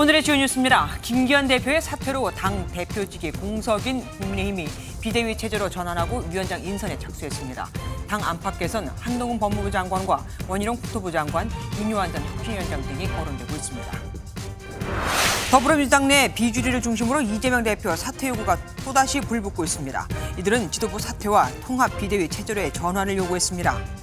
오늘의 주요 뉴스입니다. 김기현 대표의 사퇴로 당 대표직이 공석인 국민의힘이 비대위 체제로 전환하고 위원장 인선에 착수했습니다. 당 안팎에선 한동훈 법무부 장관과 원희룡 국토부 장관, 인유한 전 혁신위원장 등이 거론되고 있습니다. 더불어민주당 내 비주류를 중심으로 이재명 대표 사퇴 요구가 또다시 불붙고 있습니다. 이들은 지도부 사퇴와 통합 비대위 체제로의 전환을 요구했습니다.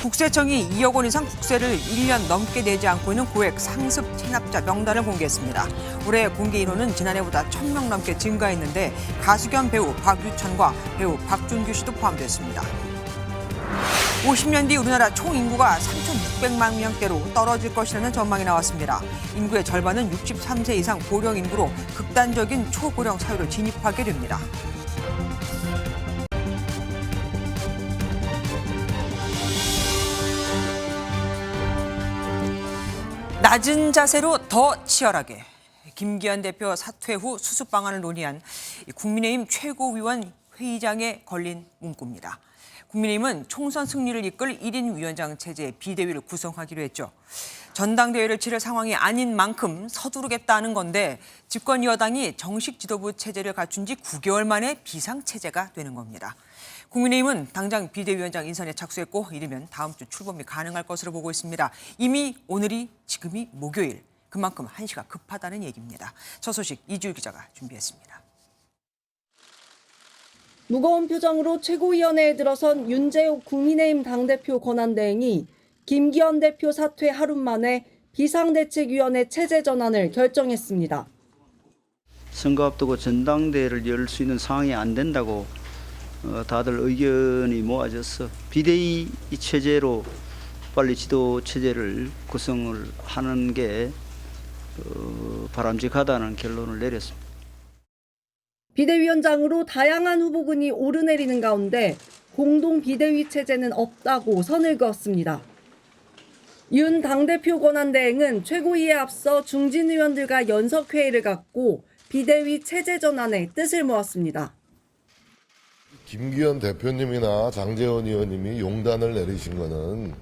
국세청이 2억 원 이상 국세를 1년 넘게 내지 않고 있는 고액 상습 체납자 명단을 공개했습니다. 올해 공개 인원은 지난해보다 1,000명 넘게 증가했는데 가수 겸 배우 박유천과 배우 박준규 씨도 포함됐습니다. 50년 뒤 우리나라 총 인구가 3,600만 명대로 떨어질 것이라는 전망이 나왔습니다. 인구의 절반은 63세 이상 고령 인구로 극단적인 초고령 사회로 진입하게 됩니다. 낮은 자세로 더 치열하게. 김기현 대표 사퇴 후 수습 방안을 논의한 국민의힘 최고위원 회의장에 걸린 문구입니다. 국민의힘은 총선 승리를 이끌 1인 위원장 체제의 비대위를 구성하기로 했죠. 전당대회를 치를 상황이 아닌 만큼 서두르겠다는 건데 집권 여당이 정식 지도부 체제를 갖춘 지 9개월 만에 비상체제가 되는 겁니다. 국민의힘은 당장 비대위원장 인선에 착수했고 이르면 다음 주 출범이 가능할 것으로 보고 있습니다. 이미 오늘이 지금이 목요일. 그만큼 한시가 급하다는 얘기입니다. 첫 소식 이주일 기자가 준비했습니다. 무거운 표정으로 최고위원회에 들어선 윤재욱 국민의힘 당대표 권한대행이 김기현 대표 사퇴 하루 만에 비상대책위원회 체제 전환을 결정했습니다. 선거 앞두고 전당대회를 열 수 있는 상황이 안 된다고 다들 의견이 모아져서 비대위 체제로 빨리 지도 체제를 구성을 하는 게 바람직하다는 결론을 내렸습니다. 비대위원장으로 다양한 후보군이 오르내리는 가운데 공동 비대위 체제는 없다고 선을 그었습니다. 윤 당대표 권한대행은 최고위에 앞서 중진 의원들과 연석회의를 갖고 비대위 체제 전환에 뜻을 모았습니다. 김기현 대표님이나 장제원 의원님이 용단을 내리신 것은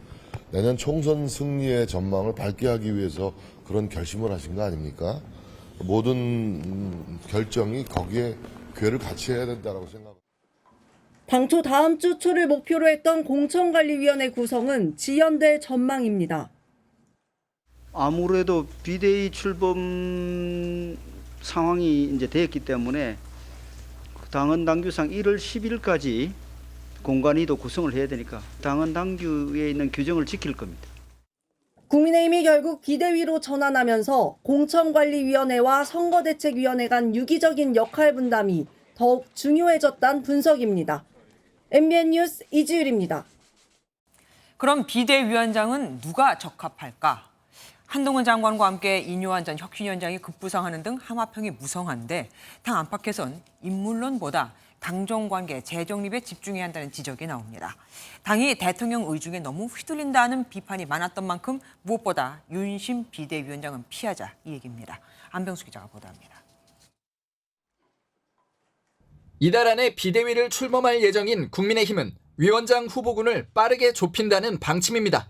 내년 총선 승리의 전망을 밝게 하기 위해서 그런 결심을 하신 거 아닙니까? 모든 결정이 거기에 궤를 같이 해야 된다고 생각합니다. 당초 다음 주 초를 목표로 했던 공천관리위원회 구성은 지연될 전망입니다. 아무래도 비대위 출범 상황이 이제 됐기 때문에 당헌 당규상 1월 10일까지 공관위도 구성을 해야 되니까 당헌 당규에 있는 규정을 지킬 겁니다. 국민의힘이 결국 비대위로 전환하면서 공천관리위원회와 선거대책위원회 간 유기적인 역할 분담이 더욱 중요해졌다는 분석입니다. MBN 뉴스 이지율입니다. 그럼 비대위원장은 누가 적합할까? 한동훈 장관과 함께 인유한 전 혁신위원장이 급부상하는 등 하마평이 무성한데 당 안팎에선 인물론보다 당정관계 재정립에 집중해야 한다는 지적이 나옵니다. 당이 대통령 의중에 너무 휘둘린다는 비판이 많았던 만큼 무엇보다 윤심 비대위원장은 피하자 이 얘기입니다. 안병수 기자가 보도합니다. 이달 안에 비대위를 출범할 예정인 국민의힘은 위원장 후보군을 빠르게 좁힌다는 방침입니다.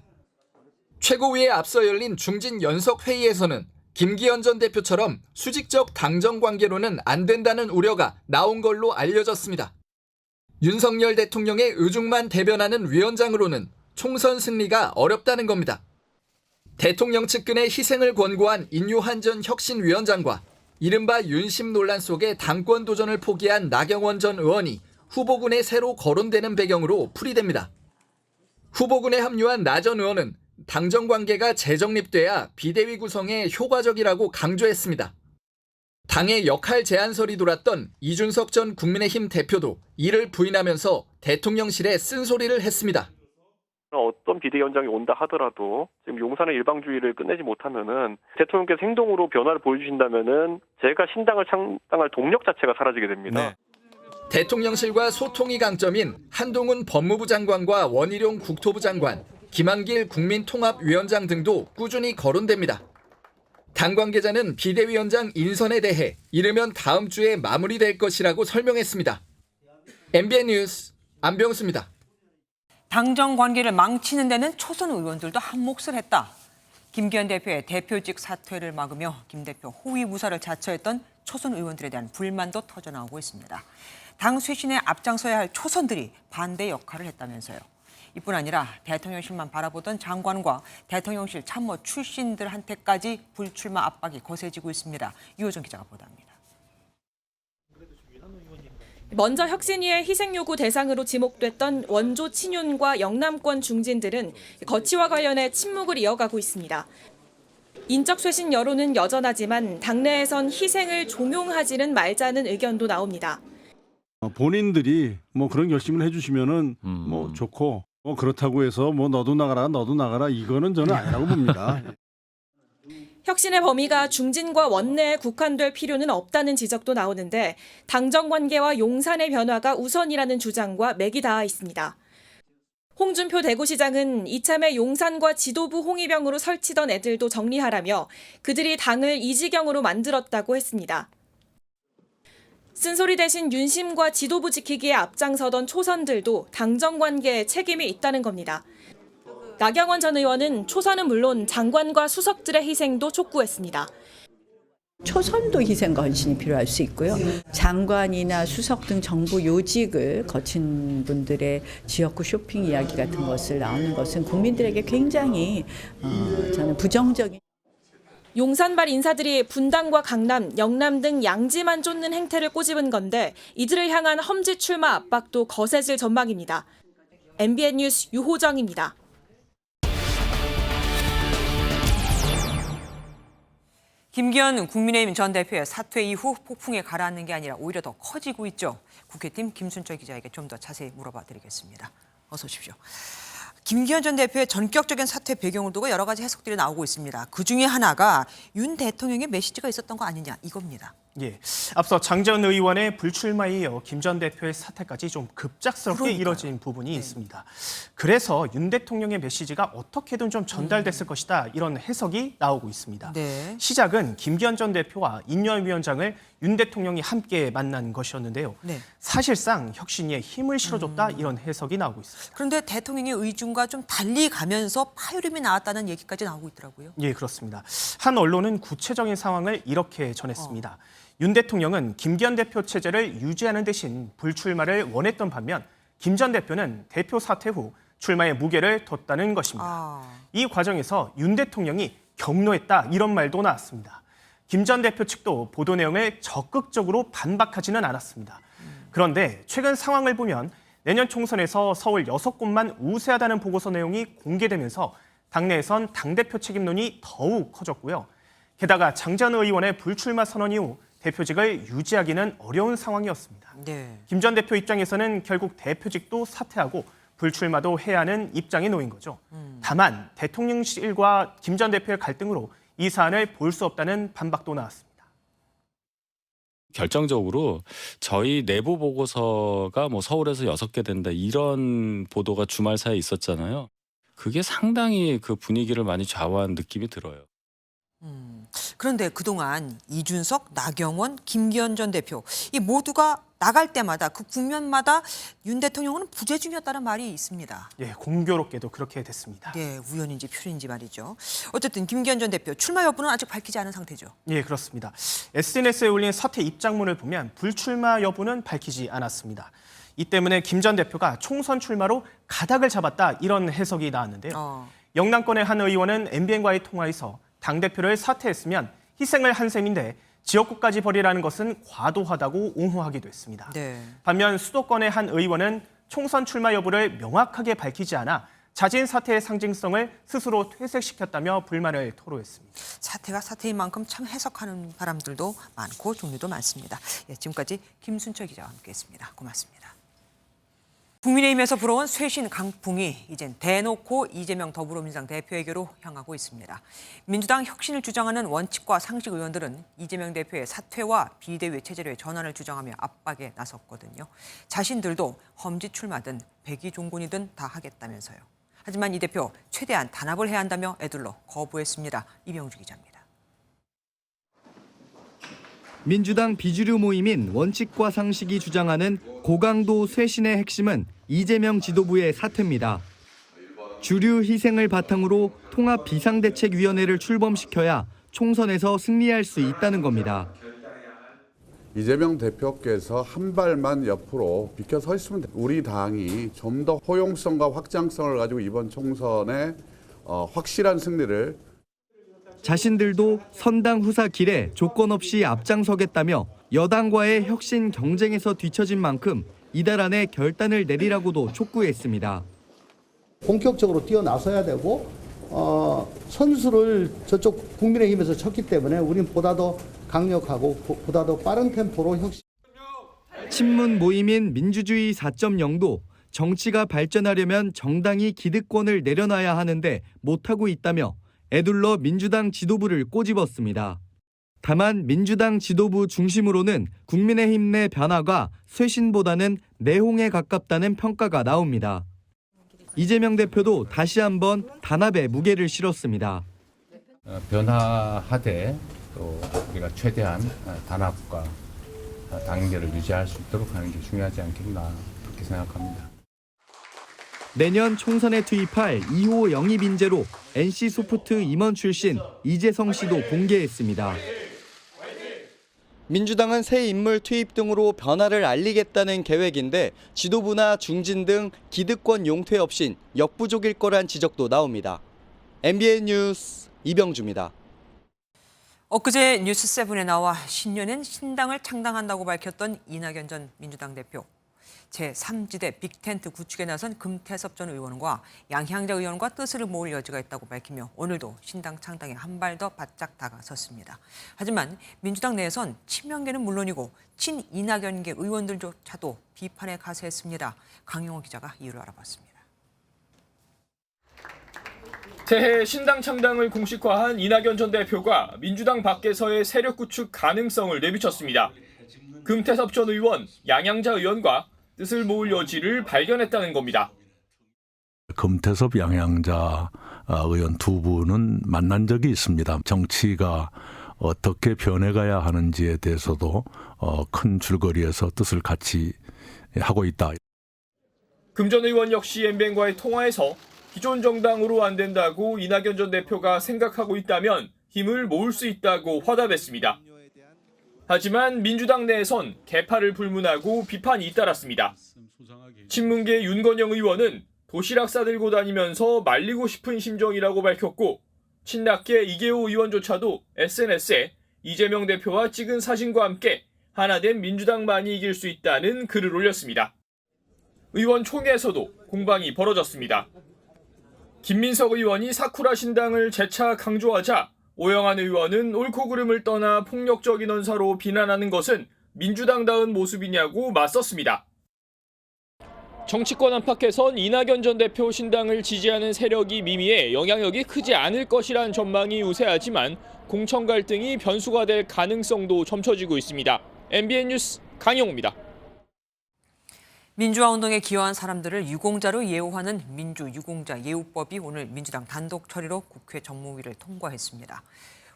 최고위에 앞서 열린 중진 연석회의에서는 김기현 전 대표처럼 수직적 당정 관계로는 안 된다는 우려가 나온 걸로 알려졌습니다. 윤석열 대통령의 의중만 대변하는 위원장으로는 총선 승리가 어렵다는 겁니다. 대통령 측근의 희생을 권고한 인유한 전 혁신위원장과 이른바 윤심 논란 속에 당권 도전을 포기한 나경원 전 의원이 후보군에 새로 거론되는 배경으로 풀이됩니다. 후보군에 합류한 나 전 의원은 당정 관계가 재정립돼야 비대위 구성에 효과적이라고 강조했습니다. 당의 역할 제안설이 돌았던 이준석 전 국민의힘 대표도 이를 부인하면서 대통령실에 쓴소리를 했습니다. 어떤 비대위원장이 온다 하더라도 지금 용산의 일방주의를 끝내지 못하면은 대통령께서 행동으로 변화를 보여주신다면은 제가 신당을 창당할 동력 자체가 사라지게 됩니다. 대통령실과 소통이 강점인 한동훈 법무부 장관과 원희룡 국토부 장관, 김한길 국민통합위원장 등도 꾸준히 거론됩니다. 당 관계자는 비대위원장 인선에 대해 이르면 다음 주에 마무리될 것이라고 설명했습니다. MBN 뉴스 안병수입니다. 당정 관계를 망치는 데는 초선 의원들도 한 몫을 했다. 김기현 대표의 대표직 사퇴를 막으며 김 대표 호위 무사를 자처했던 초선 의원들에 대한 불만도 터져나오고 있습니다. 당 쇄신에 앞장서야 할 초선들이 반대 역할을 했다면서요. 이뿐 아니라 대통령실만 바라보던 장관과 대통령실 참모 출신들한테까지 불출마 압박이 거세지고 있습니다. 유호정 기자가 보도합니다. 먼저 혁신위의 희생 요구 대상으로 지목됐던 원조 친윤과 영남권 중진들은 거취와 관련해 침묵을 이어가고 있습니다. 인적 쇄신 여론은 여전하지만 당내에선 희생을 종용하지는 말자는 의견도 나옵니다. 본인들이 뭐 그런 결심을 해주시면은 뭐 좋고 그렇다고 해서 뭐 너도 나가라 이거는 저는 아니라고 봅니다. 혁신의 범위가 중진과 원내에 국한될 필요는 없다는 지적도 나오는데 당정 관계와 용산의 변화가 우선이라는 주장과 맥이 닿아 있습니다. 홍준표 대구시장은 이참에 용산과 지도부 홍위병으로 설치던 애들도 정리하라며 그들이 당을 이 지경으로 만들었다고 했습니다. 쓴소리 대신 윤심과 지도부 지키기에 앞장서던 초선들도 당정 관계에 책임이 있다는 겁니다. 나경원 전 의원은 초선은 물론 장관과 수석들의 희생도 촉구했습니다. 초선도 희생과 헌신이 필요할 수 있고요. 장관이나 수석 등 정부 요직을 거친 분들의 지역구 쇼핑 이야기 같은 것을 나오는 것은 국민들에게 굉장히 저는 부정적인. 용산발 인사들이 분당과 강남, 영남 등 양지만 쫓는 행태를 꼬집은 건데 이들을 향한 험지 출마 압박도 거세질 전망입니다. MBN 뉴스 유호정입니다. 김기현 국민의힘 전 대표의 사퇴 이후 폭풍에 가라앉는 게 아니라 오히려 더 커지고 있죠. 국회팀 김순철 기자에게 좀 더 자세히 물어봐 드리겠습니다. 어서 오십시오. 김기현 전 대표의 전격적인 사퇴 배경을 두고 여러 가지 해석들이 나오고 있습니다. 그중에 하나가 윤 대통령의 메시지가 있었던 거 아니냐 이겁니다. 예, 앞서 장전 의원의 불출마에 이어 김 전 대표의 사퇴까지 좀 급작스럽게 그러니까요. 이뤄진 부분이 있습니다. 그래서 윤 대통령의 메시지가 어떻게든 좀 전달됐을 것이다 이런 해석이 나오고 있습니다. 네. 시작은 김기현 전 대표와 인열 위원장을 윤 대통령이 함께 만난 것이었는데요. 네. 사실상 혁신위에 힘을 실어줬다 이런 해석이 나오고 있습니다. 그런데 대통령의 의중과 좀 달리 가면서 파열음이 나왔다는 얘기까지 나오고 있더라고요. 예, 그렇습니다. 한 언론은 구체적인 상황을 이렇게 전했습니다. 윤 대통령은 김기현 대표 체제를 유지하는 대신 불출마를 원했던 반면 김 전 대표는 대표 사퇴 후 출마에 무게를 뒀다는 것입니다. 이 과정에서 윤 대통령이 격노했다 이런 말도 나왔습니다. 김 전 대표 측도 보도 내용을 적극적으로 반박하지는 않았습니다. 그런데 최근 상황을 보면 내년 총선에서 서울 6곳만 우세하다는 보고서 내용이 공개되면서 당내에선 당대표 책임론이 더욱 커졌고요. 게다가 장전 의원의 불출마 선언 이후 대표직을 유지하기는 어려운 상황이었습니다. 네. 김 전 대표 입장에서는 결국 대표직도 사퇴하고 불출마도 해야 하는 입장에 놓인 거죠. 다만 대통령실과 김 전 대표의 갈등으로 이 사안을 볼 수 없다는 반박도 나왔습니다. 결정적으로 저희 내부 보고서가 뭐 서울에서 6개 된다 이런 보도가 주말 사이에 있었잖아요. 그게 상당히 그 분위기를 많이 좌우한 느낌이 들어요. 그런데 그동안 이준석, 나경원, 김기현 전 대표 이 모두가 나갈 때마다 그 국면마다 윤 대통령은 부재 중이었다는 말이 있습니다. 예, 공교롭게도 그렇게 됐습니다. 네, 우연인지 필연인지 말이죠. 어쨌든 김기현 전 대표 출마 여부는 아직 밝히지 않은 상태죠. 예, 그렇습니다. SNS에 올린 사퇴 입장문을 보면 불출마 여부는 밝히지 않았습니다. 이 때문에 김 전 대표가 총선 출마로 가닥을 잡았다 이런 해석이 나왔는데요. 영남권의 한 의원은 MBN과의 통화에서 당대표를 사퇴했으면 희생을 한 셈인데 지역구까지 버리라는 것은 과도하다고 옹호하기도 했습니다. 네. 반면 수도권의 한 의원은 총선 출마 여부를 명확하게 밝히지 않아 자진 사퇴의 상징성을 스스로 퇴색시켰다며 불만을 토로했습니다. 사퇴가 사퇴인 만큼 참 해석하는 사람들도 많고 종류도 많습니다. 예, 지금까지 김순철 기자와 함께했습니다. 고맙습니다. 국민의힘에서 불어온 쇄신 강풍이 이젠 대놓고 이재명 더불어민주당 대표에게로 향하고 있습니다. 민주당 혁신을 주장하는 원칙과 상식 의원들은 이재명 대표의 사퇴와 비대위 체제로의 전환을 주장하며 압박에 나섰거든요. 자신들도 험지 출마든 백의종군이든 다 하겠다면서요. 하지만 이 대표 최대한 단합을 해야 한다며 애둘러 거부했습니다. 이병주 기자입니다. 민주당 비주류 모임인 원칙과 상식이 주장하는 고강도 쇄신의 핵심은 이재명 지도부의 사퇴입니다. 주류 희생을 바탕으로 통합비상대책위원회를 출범시켜야 총선에서 승리할 수 있다는 겁니다. 이재명 대표께서 한 발만 옆으로 비켜 서 있으면 우리 당이 좀 더 호용성과 확장성을 가지고 이번 총선에 확실한 승리를. 자신들도 선당 후사 길에 조건 없이 앞장서겠다며 여당과의 혁신 경쟁에서 뒤처진 만큼 이달 안에 결단을 내리라고도 촉구했습니다. 본격적으로 뛰어나서야 되고 선수를 저쪽 국민의힘에서 쳤기 때문에 우리는 보다 더 강력하고 보다 더 빠른 템포로 혁신. 친문 모임인 민주주의 4.0도 정치가 발전하려면 정당이 기득권을 내려놔야 하는데 못하고 있다며 애둘러 민주당 지도부를 꼬집었습니다. 다만 민주당 지도부 중심으로는 국민의힘 내 변화가 쇄신보다는 내홍에 가깝다는 평가가 나옵니다. 이재명 대표도 다시 한번 단합에 무게를 실었습니다. 변화하되 또 우리가 최대한 단합과 단결을 유지할 수 있도록 하는 게 중요하지 않겠나 그렇게 생각합니다. 내년 총선에 투입할 2호 영입 인재로 NC소프트 임원 출신 이재성 씨도 공개했습니다. 민주당은 새 인물 투입 등으로 변화를 알리겠다는 계획인데 지도부나 중진 등 기득권 용퇴 없인 역부족일 거란 지적도 나옵니다. MBN 뉴스 이병주입니다. 엊그제 뉴스7에 나와 신년엔 신당을 창당한다고 밝혔던 이낙연 전 민주당 대표. 제3지대 빅텐트 구축에 나선 금태섭 전 의원과 양향자 의원과 뜻을 모을 여지가 있다고 밝히며 오늘도 신당 창당에 한 발 더 바짝 다가섰습니다. 하지만 민주당 내에선 친명계는 물론이고 친 이낙연계 의원들조차도 비판에 가세했습니다. 강용호 기자가 이유를 알아봤습니다. 새해 신당 창당을 공식화한 이낙연 전 대표가 민주당 밖에서의 세력 구축 가능성을 내비쳤습니다. 금태섭 전 의원, 양향자 의원과 뜻을 모을 여지를 발견했다는 겁니다. 금태섭, 양향자 의원 두 분은 만난 적이 있습니다. 정치가 어떻게 변해가야 하는지에 대해서도 큰 줄거리에서 뜻을 같이 하고 있다. 금 전 의원 역시 MBN과의 통화에서 기존 정당으로 안 된다고 이낙연 전 대표가 생각하고 있다면 힘을 모을 수 있다고 화답했습니다. 하지만 민주당 내에선 개파를 불문하고 비판이 잇따랐습니다. 친문계 윤건영 의원은 도시락 싸들고 다니면서 말리고 싶은 심정이라고 밝혔고 친낙계 이계호 의원조차도 SNS에 이재명 대표와 찍은 사진과 함께 하나된 민주당만이 이길 수 있다는 글을 올렸습니다. 의원총회에서도 공방이 벌어졌습니다. 김민석 의원이 사쿠라 신당을 재차 강조하자 오영환 의원은 옳고 그름을 떠나 폭력적인 언사로 비난하는 것은 민주당다운 모습이냐고 맞섰습니다. 정치권 안팎에선 이낙연 전 대표 신당을 지지하는 세력이 미미해 영향력이 크지 않을 것이란 전망이 우세하지만 공천 갈등이 변수가 될 가능성도 점쳐지고 있습니다. MBN 뉴스 강영호입니다. 민주화 운동에 기여한 사람들을 유공자로 예우하는 민주유공자 예우법이 오늘 민주당 단독 처리로 국회 정무위를 통과했습니다.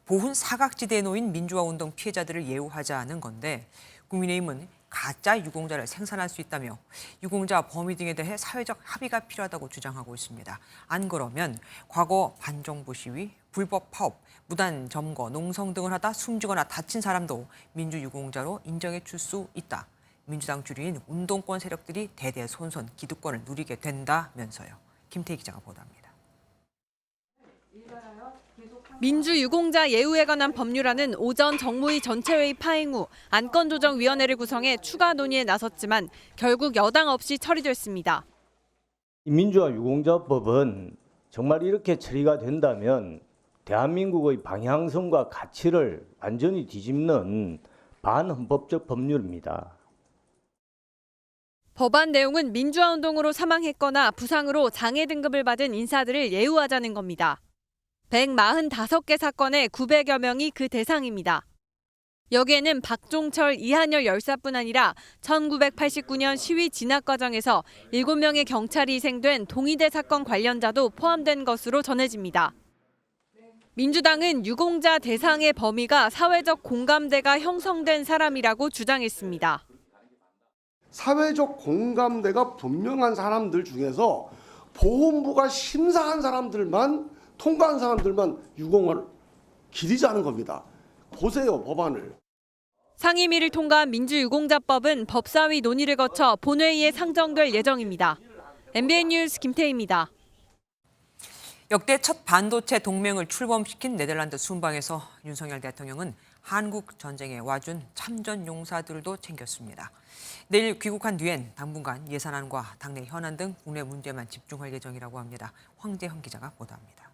보훈 사각지대에 놓인 민주화 운동 피해자들을 예우하자는 건데 국민의힘은 가짜 유공자를 생산할 수 있다며 유공자 범위 등에 대해 사회적 합의가 필요하다고 주장하고 있습니다. 안 그러면 과거 반정부 시위, 불법 파업, 무단 점거, 농성 등을 하다 숨지거나 다친 사람도 민주유공자로 인정해 줄 수 있다. 민주당 주류인 운동권 세력들이 대대손손 기득권을 누리게 된다면서요. 김태희 기자가 보도합니다. 민주유공자 예우에 관한 법률안은 오전 정무위 전체회의 파행 후 안건조정위원회를 구성해 추가 논의에 나섰지만 결국 여당 없이 처리됐습니다. 민주화 유공자법은 정말 이렇게 처리가 된다면 대한민국의 방향성과 가치를 완전히 뒤집는 반헌법적 법률입니다. 법안 내용은 민주화 운동으로 사망했거나 부상으로 장애 등급을 받은 인사들을 예우하자는 겁니다. 145개 사건에 900여 명이 그 대상입니다. 여기에는 박종철, 이한열 열사뿐 아니라 1989년 시위 진압 과정에서 7명의 경찰이 희생된 동의대 사건 관련자도 포함된 것으로 전해집니다. 민주당은 유공자 대상의 범위가 사회적 공감대가 형성된 사람이라고 주장했습니다. 사회적 공감대가 분명한 사람들 중에서 보훈부가 심사한 사람들만 통과한 사람들만 유공을 기리자는 겁니다. 보세요, 법안을. 상임위를 통과한 민주유공자법은 법사위 논의를 거쳐 본회의에 상정될 예정입니다. MBN 뉴스 김태희입니다. 역대 첫 반도체 동맹을 출범시킨 네덜란드 순방에서 윤석열 대통령은 한국 전쟁에 와준 참전 용사들도 챙겼습니다. 내일 귀국한 뒤엔 당분간 예산안과 당내 현안 등 국내 문제만 집중할 예정이라고 합니다. 황재현 기자가 보도합니다.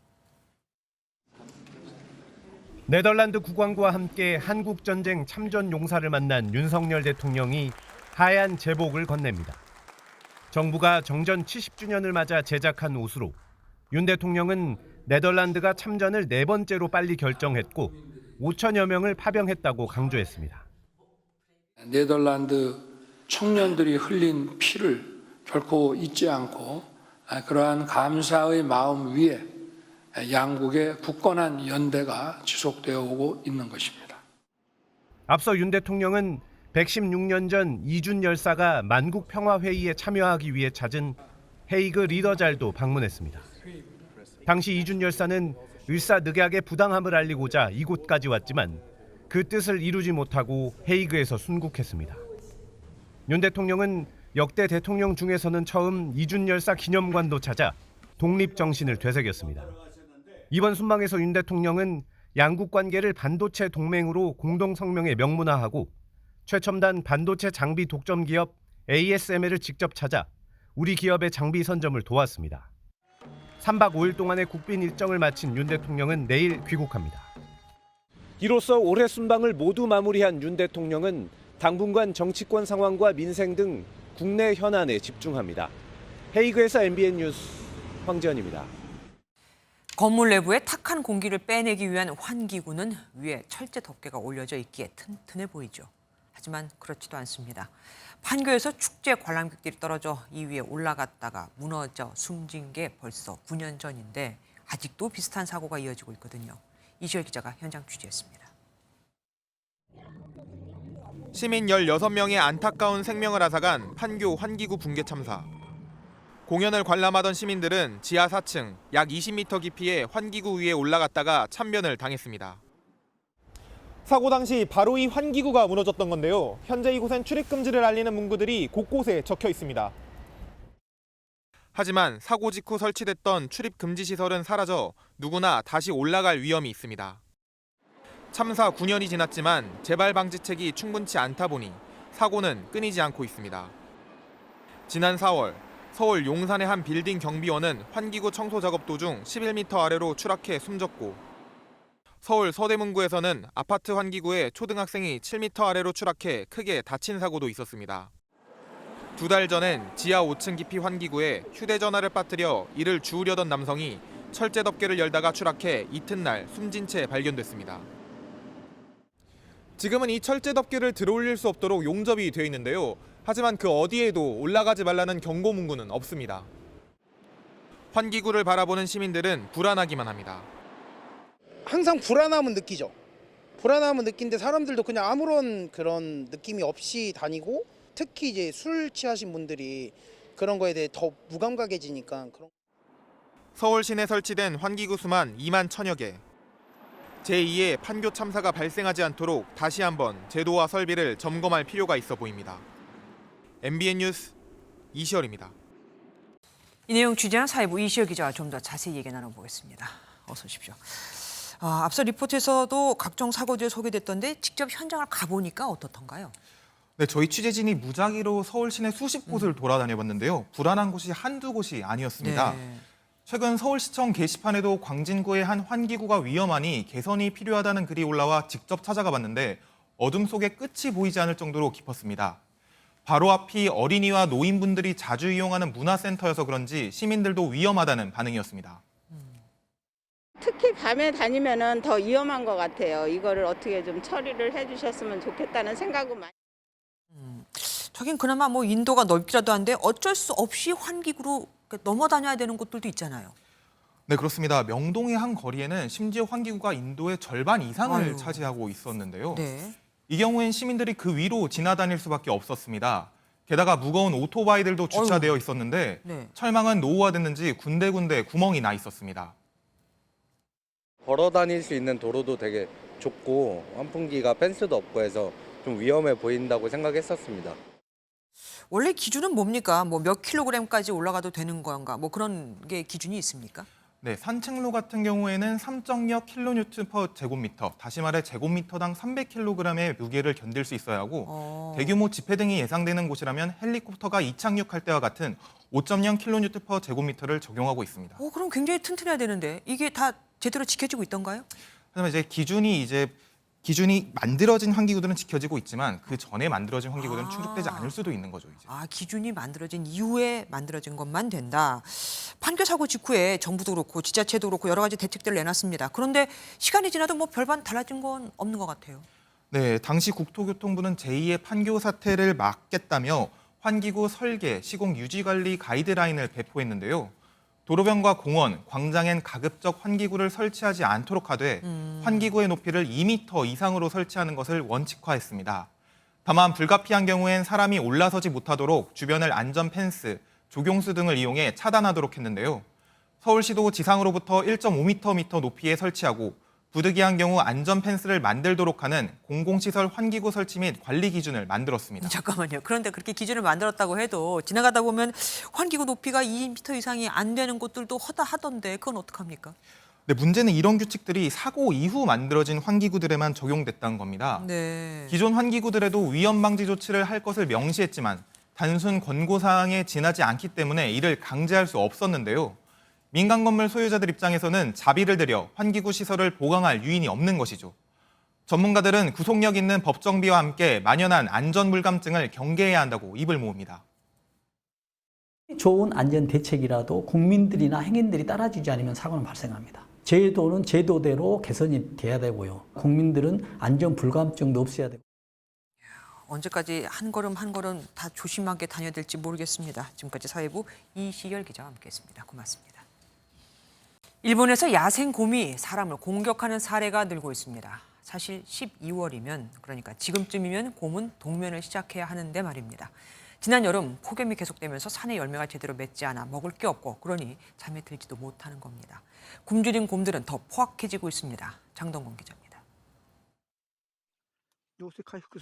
네덜란드 국왕과 함께 한국전쟁 참전 용사를 만난 윤석열 대통령이 하얀 제복을 건넵니다. 정부가 정전 70주년을 맞아 제작한 옷으로 윤 대통령은 네덜란드가 참전을 4번째로 빨리 결정했고 5천여 명을 파병했다고 강조했습니다. 네덜란드 청년들이 흘린 피를 결코 잊지 않고 그러한 감사의 마음 위에 양국의 굳건한 연대가 지속되어 오고 있는 것입니다. 앞서 윤 대통령은 116년 전 이준 열사가 만국 평화회의에 참여하기 위해 찾은 헤이그 리더잘도 방문했습니다. 당시 이준 열사는 일사늑약의 부당함을 알리고자 이곳까지 왔지만 그 뜻을 이루지 못하고 헤이그에서 순국했습니다. 윤 대통령은 역대 대통령 중에서는 처음 이준 열사 기념관도 찾아 독립 정신을 되새겼습니다. 이번 순방에서 윤 대통령은 양국 관계를 반도체 동맹으로 공동 성명에 명문화하고 최첨단 반도체 장비 독점 기업 ASML을 직접 찾아 우리 기업의 장비 선점을 도왔습니다. 3박 5일 동안의 국빈 일정을 마친 윤 대통령은 내일 귀국합니다. 이로써 올해 순방을 모두 마무리한 윤 대통령은 당분간 정치권 상황과 민생 등 국내 현안에 집중합니다. 헤이그에서 MBN 뉴스 황재현입니다. 건물 내부에 탁한 공기를 빼내기 위한 환기구는 위에 철제 덮개가 올려져 있기에 튼튼해 보이죠. 하지만 그렇지도 않습니다. 판교에서 축제 관람객들이 떨어져 이 위에 올라갔다가 무너져 숨진 게 벌써 9년 전인데 아직도 비슷한 사고가 이어지고 있거든요. 이시열 기자가 현장 취재했습니다. 시민 16명의 안타까운 생명을 앗아간 판교 환기구 붕괴 참사. 공연을 관람하던 시민들은 지하 4층 약 20m 깊이의 환기구 위에 올라갔다가 참변을 당했습니다. 사고 당시 바로 이 환기구가 무너졌던 건데요. 현재 이곳엔 출입 금지를 알리는 문구들이 곳곳에 적혀 있습니다. 하지만 사고 직후 설치됐던 출입 금지 시설은 사라져 누구나 다시 올라갈 위험이 있습니다. 참사 9년이 지났지만 재발 방지책이 충분치 않다 보니 사고는 끊이지 않고 있습니다. 지난 4월 서울 용산의 한 빌딩 경비원은 환기구 청소 작업 도중 11m 아래로 추락해 숨졌고 서울 서대문구에서는 아파트 환기구에 초등학생이 7m 아래로 추락해 크게 다친 사고도 있었습니다. 2달 전엔 지하 5층 깊이 환기구에 휴대전화를 빠뜨려 이를 주우려던 남성이 철제 덮개를 열다가 추락해 이튿날 숨진 채 발견됐습니다. 지금은 이 철제 덮개를 들어올릴 수 없도록 용접이 되어 있는데요. 하지만 그 어디에도 올라가지 말라는 경고 문구는 없습니다. 환기구를 바라보는 시민들은 불안하기만 합니다. 항상 불안함은 느끼죠. 불안함은 느끼는데 사람들도 그냥 아무런 그런 느낌이 없이 다니고 특히 이제 술 취하신 분들이 그런 거에 대해 더 무감각해지니까. 서울 시내 설치된 환기구 수만 2만 1000여 개. 제2의 판교 참사가 발생하지 않도록 다시 한번 제도와 설비를 점검할 필요가 있어 보입니다. MBN 뉴스 이시열입니다. 이 내용 취재한 사회부 이시열 기자와 좀 더 자세히 얘기 나눠보겠습니다. 어서 오십시오. 앞서 리포트에서도 각종 사고들이 소개됐던데 직접 현장을 가보니까 어떻던가요? 네, 저희 취재진이 무작위로 서울 시내 수십 곳을 돌아다녀봤는데요. 불안한 곳이 한두 곳이 아니었습니다. 네. 최근 서울시청 게시판에도 광진구의 한 환기구가 위험하니 개선이 필요하다는 글이 올라와 직접 찾아가 봤는데 어둠 속에 끝이 보이지 않을 정도로 깊었습니다. 바로 앞이 어린이와 노인분들이 자주 이용하는 문화센터여서 그런지 시민들도 위험하다는 반응이었습니다. 특히 밤에 다니면은 더 위험한 것 같아요. 이거를 어떻게 좀 처리를 해주셨으면 좋겠다는 생각은 많이. 저긴 그나마 뭐 인도가 넓기라도 한데 어쩔 수 없이 환기구로 넘어다녀야 되는 곳들도 있잖아요. 네, 그렇습니다. 명동의 한 거리에는 심지어 환기구가 인도의 절반 이상을 차지하고 있었는데요. 네. 이 경우엔 시민들이 그 위로 지나다닐 수밖에 없었습니다. 게다가 무거운 오토바이들도 주차되어 있었는데 네. 철망은 노후화됐는지 군데군데 구멍이 나 있었습니다. 걸어 다닐 수 있는 도로도 되게 좁고 환풍기가 펜스도 없고 해서 좀 위험해 보인다고 생각했었습니다. 원래 기준은 뭡니까? 뭐 몇 킬로그램까지 올라가도 되는 건가? 뭐 그런 게 기준이 있습니까? 네, 산책로 같은 경우에는 3.0 킬로뉴튼 퍼 제곱미터, 다시 말해 제곱미터당 300kg의 무게를 견딜 수 있어야 하고 대규모 집회 등이 예상되는 곳이라면 헬리콥터가 이착륙할 때와 같은 5.0 킬로뉴튼 퍼 제곱미터를 적용하고 있습니다. 그럼 굉장히 튼튼해야 되는데 이게 다 제대로 지켜지고 있던가요? 하지만 기준이 만들어진 환기구들은 지켜지고 있지만 그 전에 만들어진 환기구들은 충족되지 않을 수도 있는 거죠. 이제. 기준이 만들어진 이후에 만들어진 것만 된다. 판교 사고 직후에 정부도 그렇고 지자체도 그렇고 여러 가지 대책들을 내놨습니다. 그런데 시간이 지나도 뭐 별반 달라진 건 없는 것 같아요. 네, 당시 국토교통부는 제2의 판교 사태를 막겠다며 환기구 설계, 시공 유지 관리 가이드라인을 배포했는데요. 도로변과 공원, 광장엔 가급적 환기구를 설치하지 않도록 하되 환기구의 높이를 2m 이상으로 설치하는 것을 원칙화했습니다. 다만 불가피한 경우엔 사람이 올라서지 못하도록 주변을 안전 펜스, 조경수 등을 이용해 차단하도록 했는데요. 서울시도 지상으로부터 1.5m 높이에 설치하고 부득이한 경우 안전 펜스를 만들도록 하는 공공시설 환기구 설치 및 관리 기준을 만들었습니다. 잠깐만요. 그런데 그렇게 기준을 만들었다고 해도 지나가다 보면 환기구 높이가 2m 이상이 안 되는 곳들도 허다하던데 그건 어떡합니까? 네, 문제는 이런 규칙들이 사고 이후 만들어진 환기구들에만 적용됐다는 겁니다. 네. 기존 환기구들에도 위험 방지 조치를 할 것을 명시했지만 단순 권고사항에 지나지 않기 때문에 이를 강제할 수 없었는데요. 민간 건물 소유자들 입장에서는 자비를 들여 환기구 시설을 보강할 유인이 없는 것이죠. 전문가들은 구속력 있는 법정비와 함께 만연한 안전불감증을 경계해야 한다고 입을 모읍니다. 좋은 안전 대책이라도 국민들이나 행인들이 따라주지 않으면 사고는 발생합니다. 제도는 제도대로 개선이 돼야 되고요. 국민들은 안전불감증도 없어야 되고. 언제까지 한 걸음 한 걸음 다 조심하게 다녀야 될지 모르겠습니다. 지금까지 사회부 이시열 기자와 함께했습니다. 고맙습니다. 일본에서 야생곰이 사람을 공격하는 사례가 늘고 있습니다. 사실 12월이면 그러니까 지금쯤이면 곰은 동면을 시작해야 하는데 말입니다. 지난 여름 폭염이 계속되면서 산에 열매가 제대로 맺지 않아 먹을 게 없고 그러니 잠에 들지도 못하는 겁니다. 굶주린 곰들은 더 포악해지고 있습니다. 장동건 기자입니다.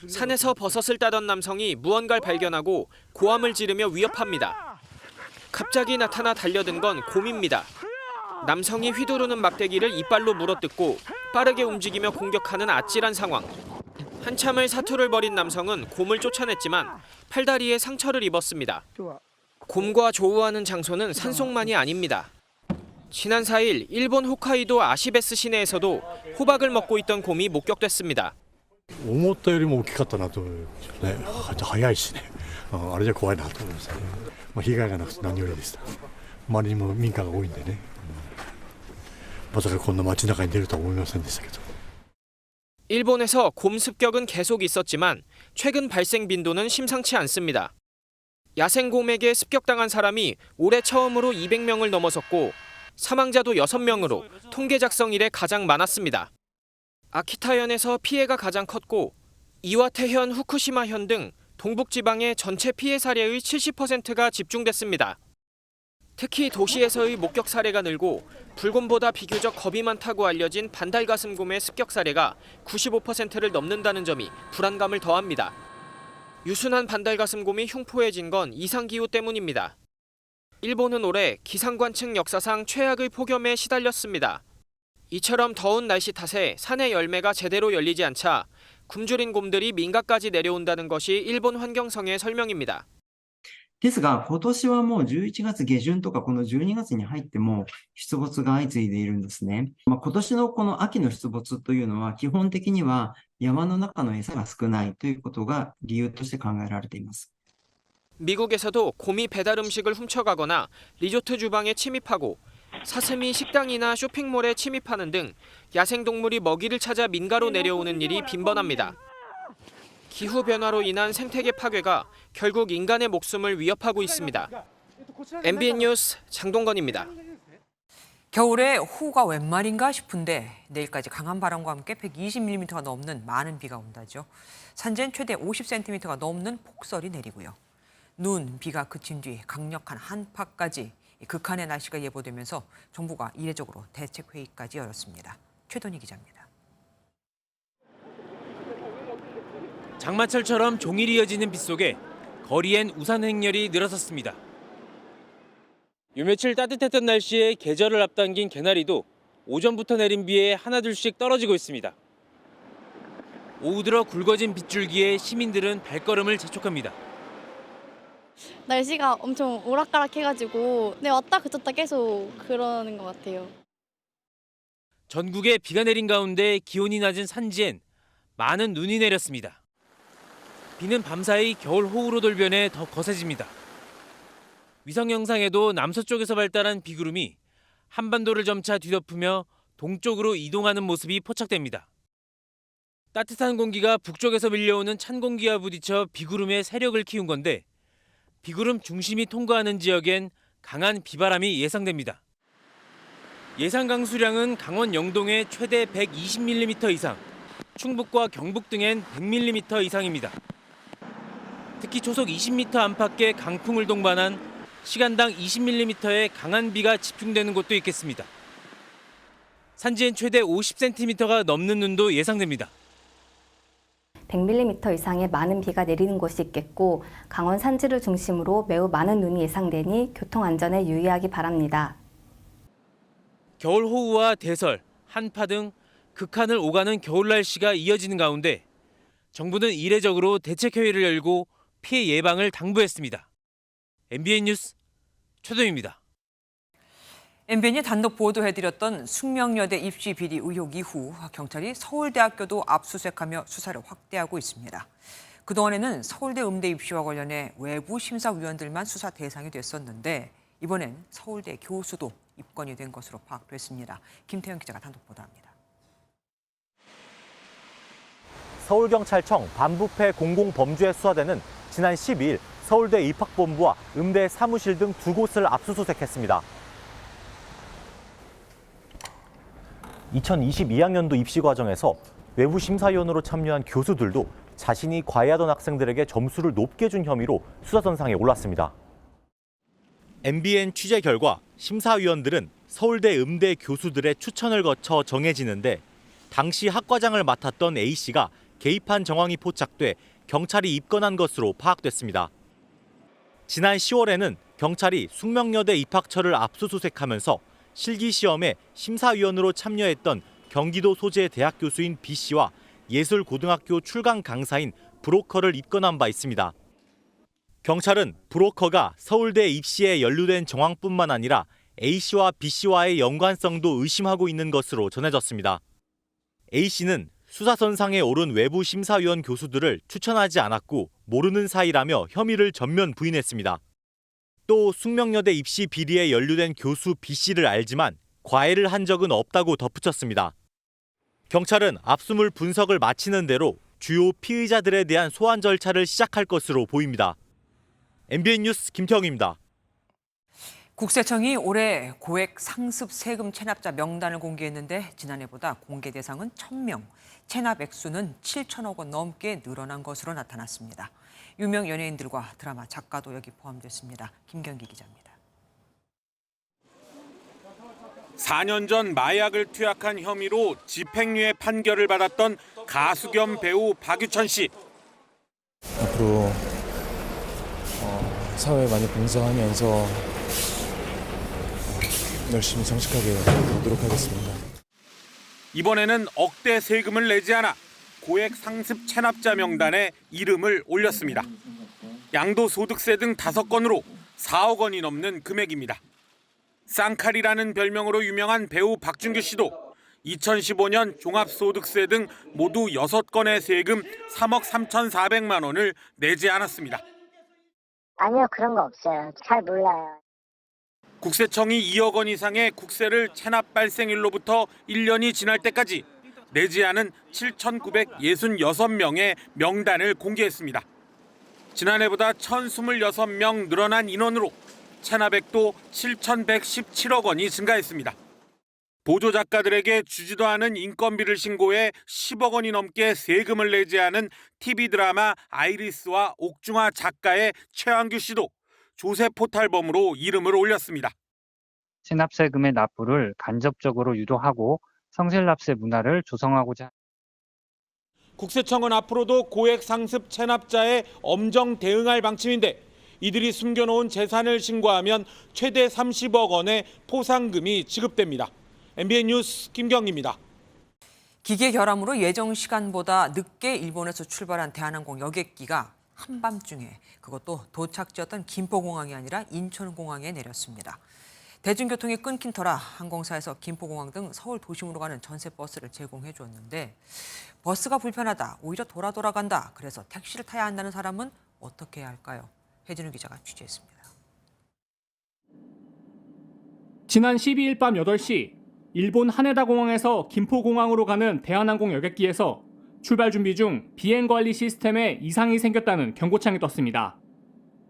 산에서 버섯을 따던 남성이 무언가를 발견하고 고함을 지르며 위협합니다. 갑자기 나타나 달려든 건 곰입니다. 남성이 휘두르는 막대기를 이빨로 물어뜯고 빠르게 움직이며 공격하는 아찔한 상황. 한참을 사투를 벌인 남성은 곰을 쫓아냈지만 팔다리에 상처를 입었습니다. 곰과 조우하는 장소는 산속만이 아닙니다. 지난 4일 일본 홋카이도 아시베스 시내에서도 호박을 먹고 있던 곰이 목격됐습니다. 思ったよりも大きかったなと、ね、早いしね、あれじゃ怖いなと思いましたね。被害がなくて何よりでした。周りにも民家が多いんでね、まさかこんな街中に出るとは思いませんでしたけど。 일본에서 곰 습격은 계속 있었지만 최근 발생 빈도는 심상치 않습니다. 야생곰에게 습격당한 사람이 올해 처음으로 200명을 넘어섰고 사망자도 6명으로 통계 작성 이래 가장 많았습니다. 아키타현에서 피해가 가장 컸고 이와테현, 후쿠시마현 등 동북지방의 전체 피해 사례의 70%가 집중됐습니다. 특히 도시에서의 목격 사례가 늘고 불곰보다 비교적 겁이 많다고 알려진 반달가슴곰의 습격 사례가 95%를 넘는다는 점이 불안감을 더합니다. 유순한 반달가슴곰이 흉포해진 건 이상기후 때문입니다. 일본은 올해 기상관측 역사상 최악의 폭염에 시달렸습니다. 이처럼 더운 날씨 탓에 산의 열매가 제대로 열리지 않자 굶주린 곰들이 민가까지 내려온다는 것이 일본 환경성의 설명입니다. ですが、今年はもう11月下旬とかこの12月に入っても出没が相次いでいるんですね。今年のこの秋の出没というのは基本的には山の中の餌が少ないということが理由として考えられています。 미국에서도 곰이 배달 음식을 훔쳐가거나 리조트 주방에 침입하고 사슴이 식당이나 쇼핑몰에 침입하는 등 야생동물이 먹이를 찾아 민가로 내려오는 일이 빈번합니다. 기후변화로 인한 생태계 파괴가 결국 인간의 목숨을 위협하고 있습니다. MBN 뉴스 장동건입니다. 겨울에 호우가 웬 말인가 싶은데 내일까지 강한 바람과 함께 120mm가 넘는 많은 비가 온다죠. 산지엔 최대 50cm가 넘는 폭설이 내리고요. 눈, 비가 그친 뒤 강력한 한파까지 극한의 날씨가 예보되면서 정부가 이례적으로 대책회의까지 열었습니다. 최돈희 기자입니다. 장마철처럼 종일 이어지는 빗속에 거리엔 우산 행렬이 늘어섰습니다. 요 며칠 따뜻했던 날씨에 계절을 앞당긴 개나리도 오전부터 내린 비에 하나둘씩 떨어지고 있습니다. 오후 들어 굵어진 빗줄기에 시민들은 발걸음을 재촉합니다. 날씨가 엄청 오락가락해가지고 왔다 그쳤다 계속 그러는 것 같아요. 전국에 비가 내린 가운데 기온이 낮은 산지엔 많은 눈이 내렸습니다. 비는 밤사이 겨울 호우로 돌변해 더 거세집니다. 위성 영상에도 남서쪽에서 발달한 비구름이 한반도를 점차 뒤덮으며 동쪽으로 이동하는 모습이 포착됩니다. 따뜻한 공기가 북쪽에서 밀려오는 찬 공기와 부딪혀 비구름의 세력을 키운 건데 비구름 중심이 통과하는 지역엔 강한 비바람이 예상됩니다. 예상 강수량은 강원 영동에 최대 120mm 이상, 충북과 경북 등엔 100mm 이상입니다. 특히 초속 20m 안팎의 강풍을 동반한 시간당 20mm의 강한 비가 집중되는 곳도 있겠습니다. 산지엔 최대 50cm가 넘는 눈도 예상됩니다. 100mm 이상의 많은 비가 내리는 곳이 있겠고 강원 산지를 중심으로 매우 많은 눈이 예상되니 교통안전에 유의하기 바랍니다. 겨울 호우와 대설, 한파 등 극한을 오가는 겨울 날씨가 이어지는 가운데 정부는 이례적으로 대책회의를 열고 피해 예방을 당부했습니다. MBN 뉴스 최동입니다. MBN이 단독 보도해드렸던 숙명여대 입시 비리 의혹 이후 경찰이 서울대학교도 압수수색하며 수사를 확대하고 있습니다. 그동안에는 서울대 음대 입시와 관련해 외부 심사위원들만 수사 대상이 됐었는데 이번엔 서울대 교수도 입건이 된 것으로 파악됐습니다. 김태형 기자가 단독 보도합니다. 서울경찰청 반부패 공공범죄에 수사대는 지난 12일 서울대 입학본부와 음대 사무실 등 두 곳을 압수수색했습니다. 2022학년도 입시 과정에서 외부 심사위원으로 참여한 교수들도 자신이 과외하던 학생들에게 점수를 높게 준 혐의로 수사선상에 올랐습니다. MBN 취재 결과 심사위원들은 서울대 음대 교수들의 추천을 거쳐 정해지는데 당시 학과장을 맡았던 A씨가 개입한 정황이 포착돼 경찰이 입건한 것으로 파악됐습니다. 지난 10월에는 경찰이 숙명여대 입학처를 압수수색하면서 실기시험에 심사위원으로 참여했던 경기도 소재 대학 교수인 B씨와 예술고등학교 출강 강사인 브로커를 입건한 바 있습니다. 경찰은 브로커가 서울대 입시에 연루된 정황뿐만 아니라 A씨와 B씨와의 연관성도 의심하고 있는 것으로 전해졌습니다. A씨는 수사선상에 오른 외부 심사위원 교수들을 추천하지 않았고 모르는 사이라며 혐의를 전면 부인했습니다. 또 숙명여대 입시 비리에 연루된 교수 B씨를 알지만 과외를 한 적은 없다고 덧붙였습니다. 경찰은 압수물 분석을 마치는 대로 주요 피의자들에 대한 소환 절차를 시작할 것으로 보입니다. MBN 뉴스 김태형입니다. 국세청이 올해 고액 상습 세금 체납자 명단을 공개했는데 지난해보다 공개 대상은 1,000명, 체납 액수는 7천억 원 넘게 늘어난 것으로 나타났습니다. 유명 연예인들과 드라마 작가도 여기 포함됐습니다. 김경기 기자입니다. 4년 전 마약을 투약한 혐의로 집행유예 판결을 받았던 가수 겸 배우 박유천 씨. 앞으로 사회에 많이 봉사하면서 열심히 정직하게 보도록 하겠습니다. 이번에는 억대 세금을 내지 않아 고액 상습 체납자 명단에 이름을 올렸습니다. 양도소득세 등 5건으로 4억 원이 넘는 금액입니다. 쌍칼이라는 별명으로 유명한 배우 박준규 씨도 2015년 종합소득세 등 모두 6건의 세금 3억 3,400만 원을 내지 않았습니다. 아니요, 그런 거 없어요. 잘 몰라요. 국세청이 2억 원 이상의 국세를 체납 발생일로부터 1년이 지날 때까지 내지 않은 7,966명의 명단을 공개했습니다. 지난해보다 1,026명 늘어난 인원으로 체납액도 7,117억 원이 증가했습니다. 보조 작가들에게 주지도 않은 인건비를 신고해 10억 원이 넘게 세금을 내지 않은 TV 드라마 아이리스와 옥중화 작가의 최한규 씨도 조세 포탈범으로 이름을 올렸습니다. 체납세금의 납부를 간접적으로 유도하고 성실납세 문화를 조성하고자 국세청은 앞으로도 고액 상습 체납자에 엄정 대응할 방침인데 이들이 숨겨놓은 재산을 신고하면 최대 30억 원의 포상금이 지급됩니다. MBN 뉴스 김경입니다. 기계 결함으로 예정 시간보다 늦게 일본에서 출발한 대한항공 여객기가 한밤중에 그것도 도착지였던 김포공항이 아니라 인천공항에 내렸습니다. 대중교통이 끊긴 터라 항공사에서 김포공항 등 서울 도심으로 가는 전세버스를 제공해 주었는데 버스가 불편하다, 오히려 돌아간다, 그래서 택시를 타야 한다는 사람은 어떻게 해야 할까요? 해진우 기자가 취재했습니다. 지난 12일 밤 8시 일본 하네다 공항에서 김포공항으로 가는 대한항공 여객기에서 출발 준비 중 비행 관리 시스템에 이상이 생겼다는 경고창이 떴습니다.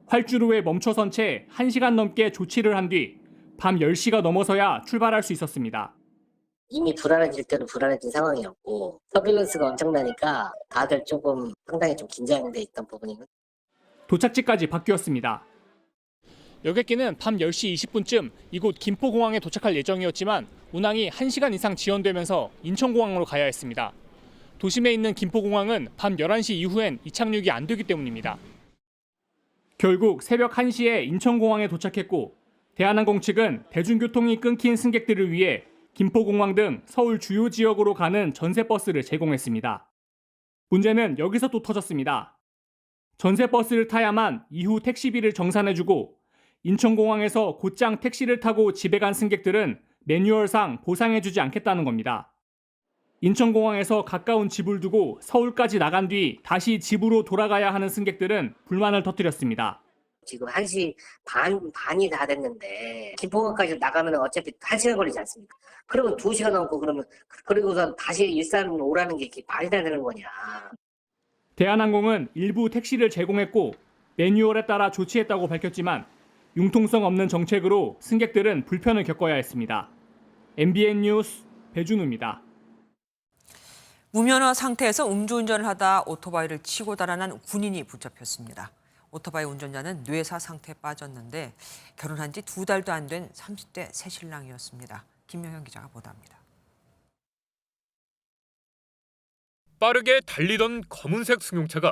활주로에 멈춰선 채 1시간 넘게 조치를 한 뒤 밤 10시가 넘어서야 출발할 수 있었습니다. 이미 불안해질 때는 불안해진 상황이었고 서빌런스가 엄청나니까 다들 조금 상당히 좀 긴장돼 있던 부분이. 도착지까지 바뀌었습니다. 여객기는 밤 10시 20분쯤 이곳 김포공항에 도착할 예정이었지만 운항이 1시간 이상 지연되면서 인천공항으로 가야 했습니다. 도심에 있는 김포공항은 밤 11시 이후엔 이착륙이 안 되기 때문입니다. 결국 새벽 1시에 인천공항에 도착했고 대한항공 측은 대중교통이 끊긴 승객들을 위해 김포공항 등 서울 주요 지역으로 가는 전세버스를 제공했습니다. 문제는 여기서 또 터졌습니다. 전세버스를 타야만 이후 택시비를 정산해주고 인천공항에서 곧장 택시를 타고 집에 간 승객들은 매뉴얼상 보상해주지 않겠다는 겁니다. 인천공항에서 가까운 집을 두고 서울까지 나간 뒤 다시 집으로 돌아가야 하는 승객들은 불만을 터뜨렸습니다. 지금 1시 반이 다 됐는데 김포공항까지 나가면 어차피 1시간 걸리지 않습니까? 그러면 2시간 넘고 그리고선 다시 일산 오라는 게 말이 다 되는 거냐. 대한항공은 일부 택시를 제공했고 매뉴얼에 따라 조치했다고 밝혔지만 융통성 없는 정책으로 승객들은 불편을 겪어야 했습니다. MBN 뉴스 배준우입니다. 무면허 상태에서 음주운전을 하다 오토바이를 치고 달아난 군인이 붙잡혔습니다. 오토바이 운전자는 뇌사 상태에 빠졌는데 결혼한 지 2달도 안 된 30대 새신랑이었습니다. 김명현 기자가 보도합니다. 빠르게 달리던 검은색 승용차가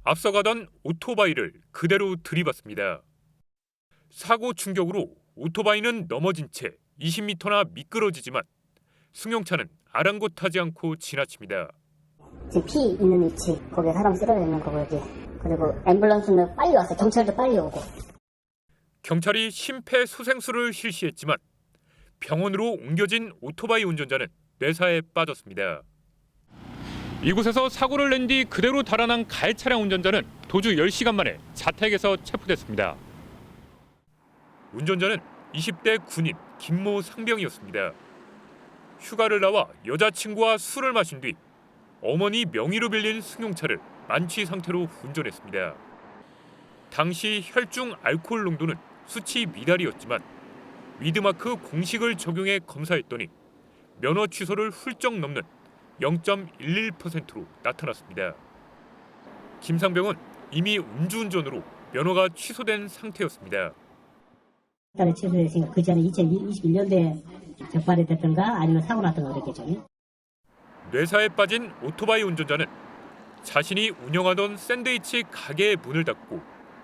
앞서가던 오토바이를 그대로 들이받습니다. 사고 충격으로 오토바이는 넘어진 채 20m나 미끄러지지만 승용차는 아랑곳하지 않고 지나칩니다. 지금 피 있는 위치, 거기에 사람 쓰러져 있는 거 거기. 그리고 앰뷸런스는 빨리 왔어요. 경찰도 빨리 오고. 경찰이 심폐소생술을 실시했지만 병원으로 옮겨진 오토바이 운전자는 뇌사에 빠졌습니다. 이곳에서 사고를 낸 뒤 그대로 달아난 가해 차량 운전자는 도주 10시간 만에 자택에서 체포됐습니다. 운전자는 20대 군인 김모 상병이었습니다. 휴가를 나와 여자친구와 술을 마신 뒤 어머니 명의로 빌린 승용차를 만취 상태로 운전했습니다. 당시 혈중 알코올 농도는 수치 미달이었지만 위드마크 공식을 적용해 검사했더니 면허 취소를 훌쩍 넘는 0.11%로 나타났습니다. 김 상병은 이미 음주운전으로 면허가 취소된 상태였습니다. 일단은 취소했으니까 그 전에 2021년도에 적발이 됐던가 아니면 사고 났던가 그랬겠죠. 뇌사에 빠진 오토바이 운전자는 자신이 운영하던 샌드위치 가게의 문을 닫고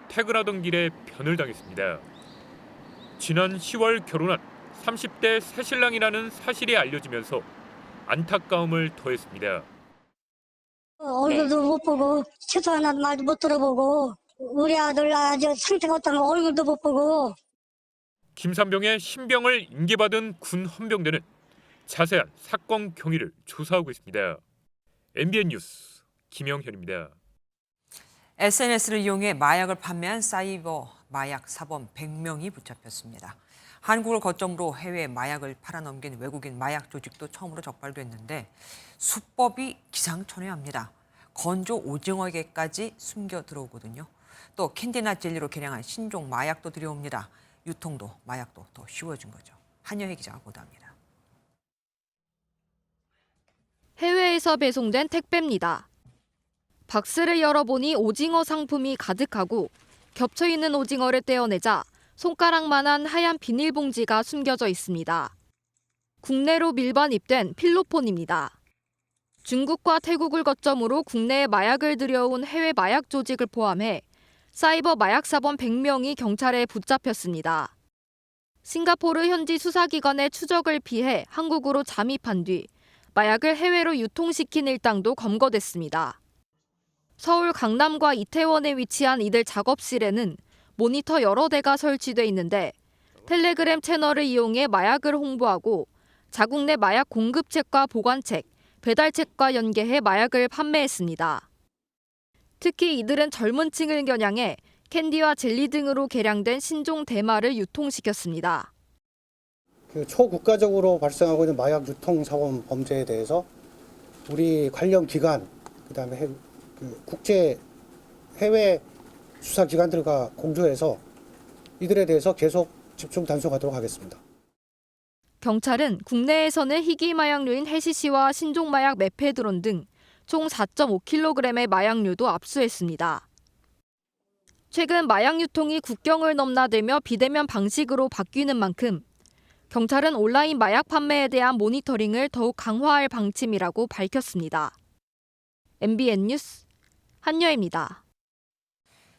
퇴근하던 길에 변을 당했습니다. 지난 10월 결혼한 30대 새신랑이라는 사실이 알려지면서 안타까움을 더했습니다. 얼굴도 못 보고 최소한 말도 못 들어보고 우리 아들 아주 상태가 어떤가 얼굴도 못 보고. 김삼병의 신병을 임기받은 군 헌병대는 자세한 사건 경위를 조사하고 있습니다. MBN 뉴스 김영현입니다. SNS를 이용해 마약을 판매한 사이버 마약 사범 100명이 붙잡혔습니다. 한국을 거점으로 해외에 마약을 팔아넘긴 외국인 마약 조직도 처음으로 적발됐는데 수법이 기상천외합니다. 건조 오징어에게까지 숨겨 들어오거든요. 또 캔디나 젤리로 개량한 신종 마약도 들여옵니다. 유통도 마약도 더 쉬워진 거죠. 한여혜 기자가 보도합니다. 해외에서 배송된 택배입니다. 박스를 열어보니 오징어 상품이 가득하고 겹쳐있는 오징어를 떼어내자 손가락만한 하얀 비닐봉지가 숨겨져 있습니다. 국내로 밀반입된 필로폰입니다. 중국과 태국을 거점으로 국내에 마약을 들여온 해외 마약 조직을 포함해 사이버 마약 사범 100명이 경찰에 붙잡혔습니다. 싱가포르 현지 수사기관의 추적을 피해 한국으로 잠입한 뒤 마약을 해외로 유통시킨 일당도 검거됐습니다. 서울 강남과 이태원에 위치한 이들 작업실에는 모니터 여러 대가 설치돼 있는데 텔레그램 채널을 이용해 마약을 홍보하고 자국 내 마약 공급책과 보관책, 배달책과 연계해 마약을 판매했습니다. 특히 이들은 젊은 층을 겨냥해 캔디와 젤리 등으로 개량된 신종 대마를 유통시켰습니다. 초국가적으로 발생하고 있는 마약 유통 사범 범죄에 대해서 우리 관련 기관, 그다음에 국제 해외 수사 기관들과 공조해서 이들에 대해서 계속 집중 단속하도록 하겠습니다. 경찰은 국내에서는 희귀 마약류인 해시시와 신종 마약 메페드론 등 총 4.5kg의 마약류도 압수했습니다. 최근 마약 유통이 국경을 넘나들며 비대면 방식으로 바뀌는 만큼 경찰은 온라인 마약 판매에 대한 모니터링을 더욱 강화할 방침이라고 밝혔습니다. MBN 뉴스 한여입니다.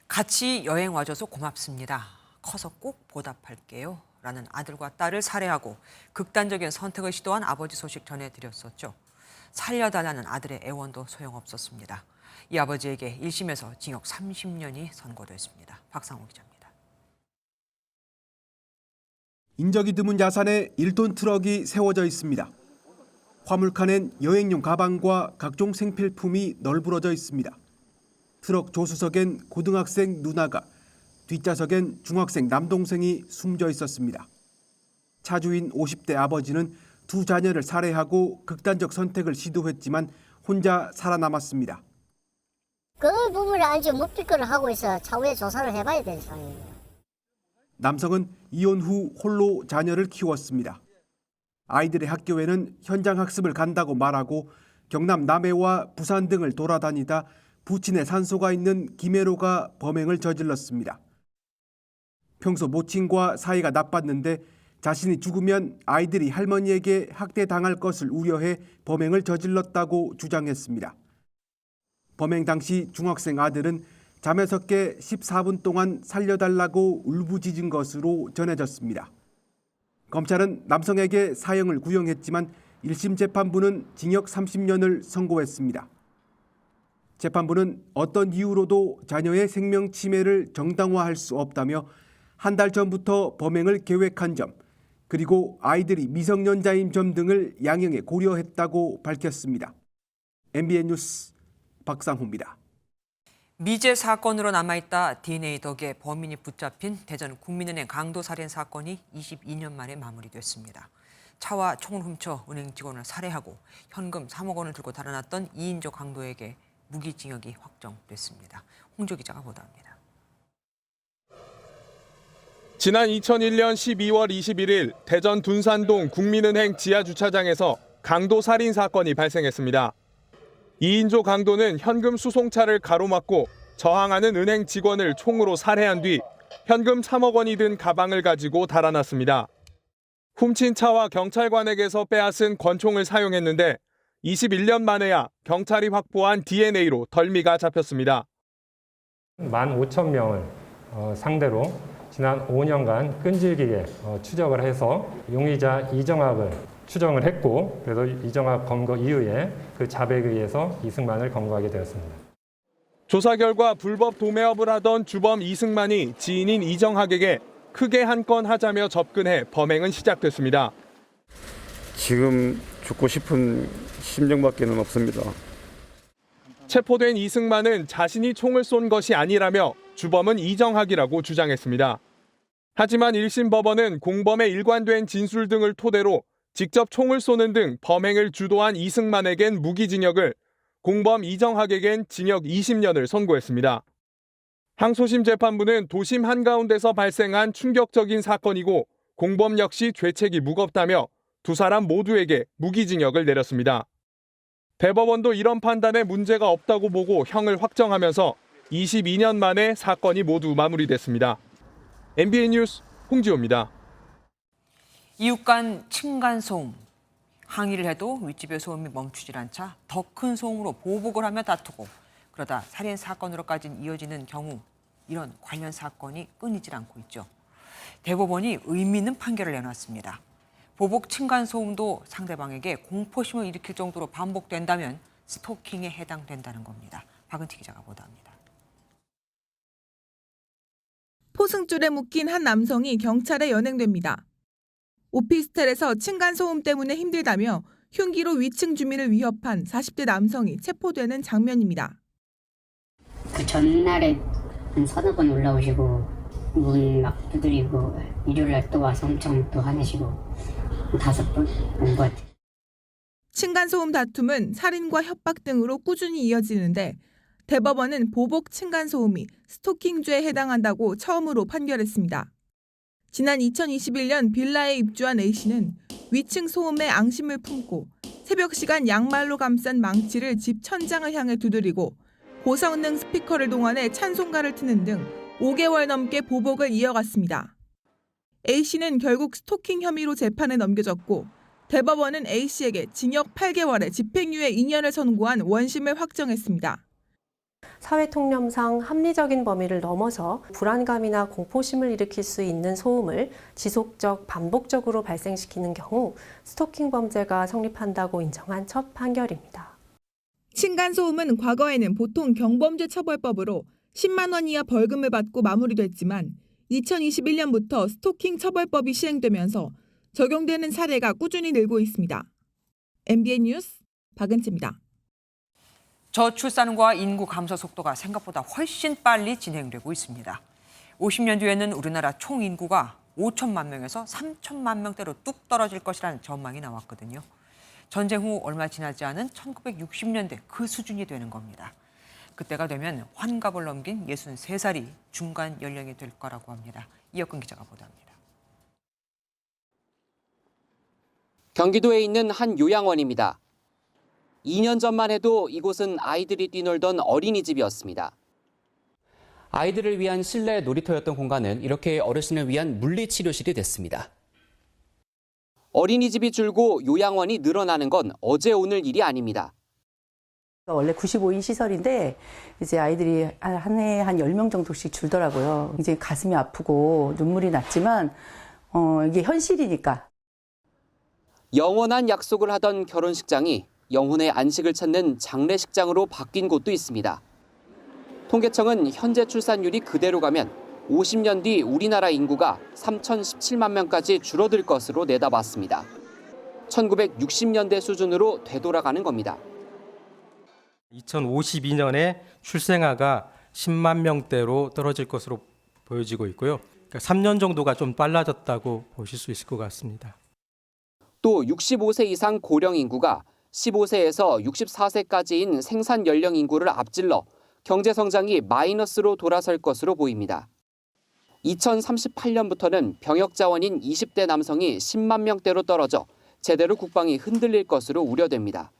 같이 여행 와줘서 고맙습니다. 커서 꼭 보답할게요. 라는 아들과 딸을 살해하고 극단적인 선택을 시도한 아버지 소식 전해드렸었죠. 살려달라는 아들의 애원도 소용없었습니다. 이 아버지에게 1심에서 징역 30년이 선고됐습니다. 박상호 기자입니다. 인적이 드문 야산에 1톤 트럭이 세워져 있습니다. 화물칸엔 여행용 가방과 각종 생필품이 널브러져 있습니다. 트럭 조수석엔 고등학생 누나가, 뒷좌석엔 중학생 남동생이 숨져 있었습니다. 차주인 50대 아버지는 두 자녀를 살해하고 극단적 선택을 시도했지만 혼자 살아남았습니다. 그 부분을 알지 못할 걸 하고 있어 차후에 조사를 해봐야 되는 상황이에요. 남성은 이혼 후 홀로 자녀를 키웠습니다. 아이들의 학교에는 현장 학습을 간다고 말하고 경남 남해와 부산 등을 돌아다니다 부친의 산소가 있는 김해로가 범행을 저질렀습니다. 평소 모친과 사이가 나빴는데 자신이 죽으면 아이들이 할머니에게 학대당할 것을 우려해 범행을 저질렀다고 주장했습니다. 범행 당시 중학생 아들은 잠에 섞여 14분 동안 살려달라고 울부짖은 것으로 전해졌습니다. 검찰은 남성에게 사형을 구형했지만 1심 재판부는 징역 30년을 선고했습니다. 재판부는 어떤 이유로도 자녀의 생명 침해를 정당화할 수 없다며 한 달 전부터 범행을 계획한 점, 그리고 아이들이 미성년자인 점 등을 양형에 고려했다고 밝혔습니다. MBN 뉴스 박상호입니다. 미제 사건으로 남아있다 DNA 덕에 범인이 붙잡힌 대전 국민은행 강도살인 사건이 22년 만에 마무리됐습니다. 차와 총을 훔쳐 은행 직원을 살해하고 현금 3억 원을 들고 달아났던 2인조 강도에게 무기징역이 확정됐습니다. 홍조 기자가 보도합니다. 지난 2001년 12월 21일 대전 둔산동 국민은행 지하주차장에서 강도 살인 사건이 발생했습니다. 2인조 강도는 현금 수송차를 가로막고 저항하는 은행 직원을 총으로 살해한 뒤 현금 3억 원이 든 가방을 가지고 달아났습니다. 훔친 차와 경찰관에게서 빼앗은 권총을 사용했는데 21년 만에야 경찰이 확보한 DNA로 덜미가 잡혔습니다. 15,000명을 상대로 지난 5년간 끈질기게 추적을 해서 용의자 이정학을 추정을 했고, 그래서 이정학 검거 이후에 그 자백에 의해서 이승만을 검거하게 되었습니다. 조사 결과 불법 도매업을 하던 주범 이승만이 지인인 이정학에게 크게 한 건 하자며 접근해 범행은 시작됐습니다. 지금 죽고 싶은 심정밖에는 없습니다. 체포된 이승만은 자신이 총을 쏜 것이 아니라며 주범은 이정학이라고 주장했습니다. 하지만 1심 법원은 공범의 일관된 진술 등을 토대로 직접 총을 쏘는 등 범행을 주도한 이승만에겐 무기징역을, 공범 이정학에겐 징역 20년을 선고했습니다. 항소심 재판부는 도심 한가운데서 발생한 충격적인 사건이고 공범 역시 죄책이 무겁다며 두 사람 모두에게 무기징역을 내렸습니다. 대법원도 이런 판단에 문제가 없다고 보고 형을 확정하면서 22년 만에 사건이 모두 마무리됐습니다. MBN 뉴스 홍지호입니다. 이웃 간 층간소음, 항의를 해도 윗집의 소음이 멈추질 않자 더 큰 소음으로 보복을 하며 다투고 그러다 살인 사건으로까지 이어지는 경우 이런 관련 사건이 끊이질 않고 있죠. 대법원이 의미 있는 판결을 내놨습니다. 보복 층간 소음도 상대방에게 공포심을 일으킬 정도로 반복된다면 스토킹에 해당된다는 겁니다. 박은지 기자가 보도합니다. 포승줄에 묶인 한 남성이 경찰에 연행됩니다. 오피스텔에서 층간소음 때문에 힘들다며 흉기로 위층 주민을 위협한 40대 남성이 체포되는 장면입니다. 그 전날에 한 서너 번 올라오시고 문 막 두드리고 일요일날 또 와서 엄청 또 화내시고 5번 온 것 같아요. 층간소음 다툼은 살인과 협박 등으로 꾸준히 이어지는데 대법원은 보복 층간소음이 스토킹죄에 해당한다고 처음으로 판결했습니다. 지난 2021년 빌라에 입주한 A씨는 위층 소음에 앙심을 품고 새벽 시간 양말로 감싼 망치를 집 천장을 향해 두드리고 고성능 스피커를 동원해 찬송가를 트는 등 5개월 넘게 보복을 이어갔습니다. A씨는 결국 스토킹 혐의로 재판에 넘겨졌고 대법원은 A씨에게 징역 8개월에 집행유예 2년을 선고한 원심을 확정했습니다. 사회통념상 합리적인 범위를 넘어서 불안감이나 공포심을 일으킬 수 있는 소음을 지속적, 반복적으로 발생시키는 경우 스토킹 범죄가 성립한다고 인정한 첫 판결입니다. 층간소음은 과거에는 보통 경범죄 처벌법으로 10만 원 이하 벌금을 받고 마무리됐지만 2021년부터 스토킹 처벌법이 시행되면서 적용되는 사례가 꾸준히 늘고 있습니다. MBN 뉴스 박은지입니다. 저출산과 인구 감소 속도가 생각보다 훨씬 빨리 진행되고 있습니다. 50년 뒤에는 우리나라 총 인구가 5천만 명에서 3천만 명대로 뚝 떨어질 것이라는 전망이 나왔거든요. 전쟁 후 얼마 지나지 않은 1960년대 그 수준이 되는 겁니다. 그때가 되면 환갑을 넘긴 63살이 중간 연령이 될 거라고 합니다. 이혁근 기자가 보도합니다. 경기도에 있는 한 요양원입니다. 2년 전만 해도 이곳은 아이들이 뛰놀던 어린이집이었습니다. 아이들을 위한 실내 놀이터였던 공간은 이렇게 어르신을 위한 물리치료실이 됐습니다. 어린이집이 줄고 요양원이 늘어나는 건 어제 오늘 일이 아닙니다. 원래 95인 시설인데 이제 아이들이 한 해에 한 10명 정도씩 줄더라고요. 이제 가슴이 아프고 눈물이 났지만 이게 현실이니까. 영원한 약속을 하던 결혼식장이 영혼의 안식을 찾는 장례식장으로 바뀐 곳도 있습니다. 통계청은 현재 출산율이 그대로 가면 50년 뒤 우리나라 인구가 3,017만 명까지 줄어들 것으로 내다봤습니다. 1960년대 수준으로 되돌아가는 겁니다. 2052년에 출생아가 10만 명대로 떨어질 것으로 보여지고 있고요. 그러니까 3년 정도가 좀 빨라졌다고 보실 수 있을 것 같습니다. 또 65세 이상 고령 인구가 15세에서 64세까지인 생산 연령 인구를 앞질러 경제 성장이 마이너스로 돌아설 것으로 보입니다. 2038년부터는 병역 자원인 20대 남성이 10만 명대로 떨어져 제대로 국방이 흔들릴 것으로 우려됩니다.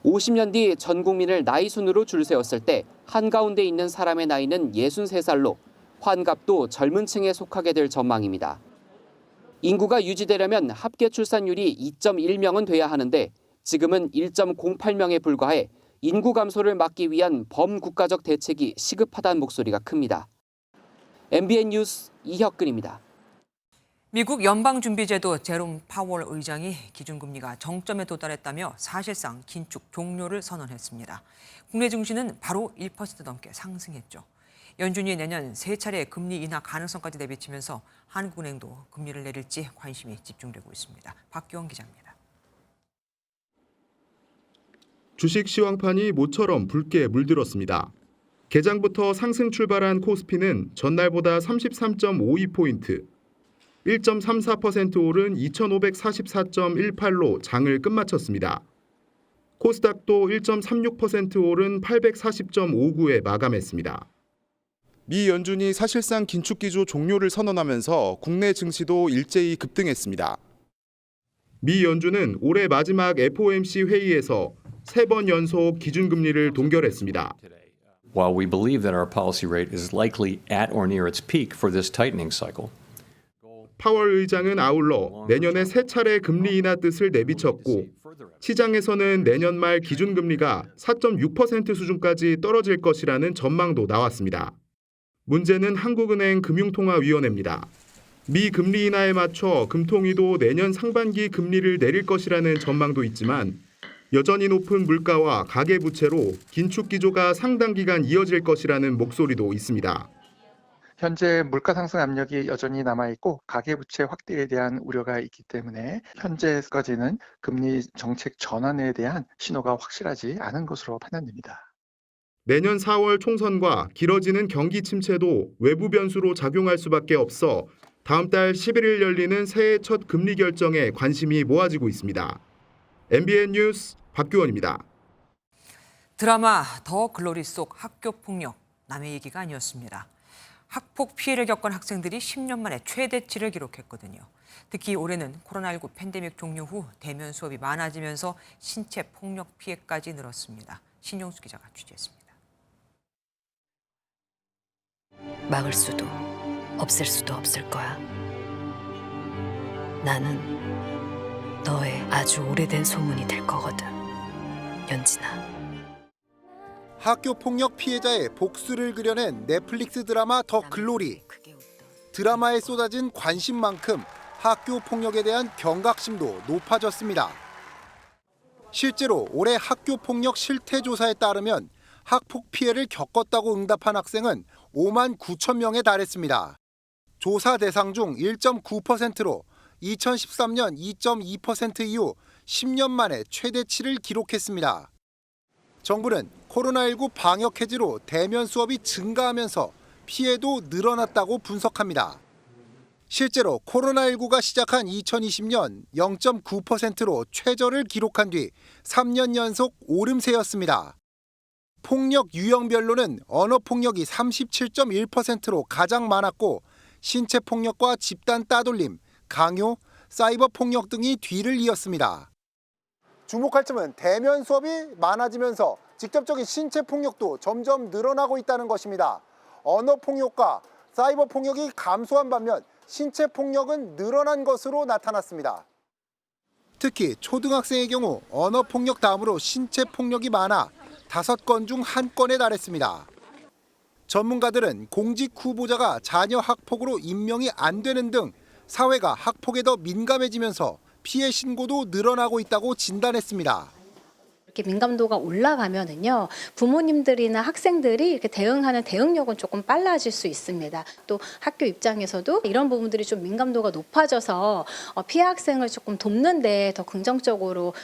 50년 뒤 전 국민을 나이 순으로 줄 세웠을 때 한가운데 있는 사람의 나이는 63살로 환갑도 젊은 층에 속하게 될 전망입니다. 인구가 유지되려면 합계 출산율이 2.1명은 돼야 하는데 지금은 1.08명에 불과해 인구 감소를 막기 위한 범국가적 대책이 시급하다는 목소리가 큽니다. MBN 뉴스 이혁근입니다. 미국 연방준비제도 제롬 파월 의장이 기준금리가 정점에 도달했다며 사실상 긴축 종료를 선언했습니다. 국내 증시는 바로 1% 넘게 상승했죠. 연준이 내년 3차례 금리 인하 가능성까지 내비치면서 한국은행도 금리를 내릴지 관심이 집중되고 있습니다. 박기원 기자입니다. 주식 시황판이 모처럼 붉게 물들었습니다. 개장부터 상승 출발한 코스피는 전날보다 33.52포인트, 1.34% 오른 2,544.18로 장을 끝마쳤습니다. 코스닥도 1.36% 오른 840.59에 마감했습니다. 미 연준이 사실상 긴축 기조 종료를 선언하면서 국내 증시도 일제히 급등했습니다. 미 연준은 올해 마지막 FOMC 회의에서 3번 연속 기준금리를 동결했습니다. While we believe that our policy rate is likely at or near its peak for this tightening cycle, 파월 의장은 아울러 내년에 3차례 금리 인하 뜻을 내비쳤고 시장에서는 내년 말 기준금리가 4.6% 수준까지 떨어질 것이라는 전망도 나왔습니다. 문제는 한국은행 금융통화위원회입니다. 미 금리 인하에 맞춰 금통위도 내년 상반기 금리를 내릴 것이라는 전망도 있지만 여전히 높은 물가와 가계부채로 긴축 기조가 상당 기간 이어질 것이라는 목소리도 있습니다. 현재 물가 상승 압력이 여전히 남아있고 가계부채 확대에 대한 우려가 있기 때문에 현재까지는 금리 정책 전환에 대한 신호가 확실하지 않은 것으로 판단됩니다. 내년 4월 총선과 길어지는 경기 침체도 외부 변수로 작용할 수밖에 없어 다음 달 11일 열리는 새해 첫 금리 결정에 관심이 모아지고 있습니다. MBN 뉴스 박규원입니다. 드라마 더 글로리 속 학교 폭력, 남의 얘기가 아니었습니다. 학폭 피해를 겪은 학생들이 10년 만에 최대치를 기록했거든요. 특히 올해는 코로나19 팬데믹 종료 후 대면 수업이 많아지면서 신체 폭력 피해까지 늘었습니다. 신용수 기자가 취재했습니다. 막을 수도 없앨 수도 없을 거야. 나는 너의 아주 오래된 소문이 될 거거든. 연진아. 학교 폭력 피해자의 복수를 그려낸 넷플릭스 드라마 더 글로리. 드라마에 쏟아진 관심만큼 학교 폭력에 대한 경각심도 높아졌습니다. 실제로 올해 학교 폭력 실태 조사에 따르면 학폭 피해를 겪었다고 응답한 학생은 5만 9천 명에 달했습니다. 조사 대상 중 1.9%로 2013년 2.2% 이후 10년 만에 최대치를 기록했습니다. 정부는 코로나19 방역 해제로 대면 수업이 증가하면서 피해도 늘어났다고 분석합니다. 실제로 코로나19가 시작한 2020년 0.9%로 최저를 기록한 뒤 3년 연속 오름세였습니다. 폭력 유형별로는 언어폭력이 37.1%로 가장 많았고 신체폭력과 집단 따돌림, 강요, 사이버 폭력 등이 뒤를 이었습니다. 주목할 점은 대면 수업이 많아지면서 직접적인 신체 폭력도 점점 늘어나고 있다는 것입니다. 언어 폭력과 사이버 폭력이 감소한 반면 신체 폭력은 늘어난 것으로 나타났습니다. 특히 초등학생의 경우 언어 폭력 다음으로 신체 폭력이 많아 5건 중 1건에 달했습니다. 전문가들은 공직 후보자가 자녀 학폭으로 임명이 안 되는 등 사회가 학폭에 더 민감해지면서 피해 신고도 늘어나고 있다고 진단했습니다. 이렇게 민감도가 올라가면은요, 부모님들이나 학생들이 이렇게 대응하는 대응력은 조금 빨라질 수 있습니다. 또 학교 입장에서도 이런 부분들이 좀 민감도가 높아져서 피해 학생을 조금 돕는 데 더 긍정적으로.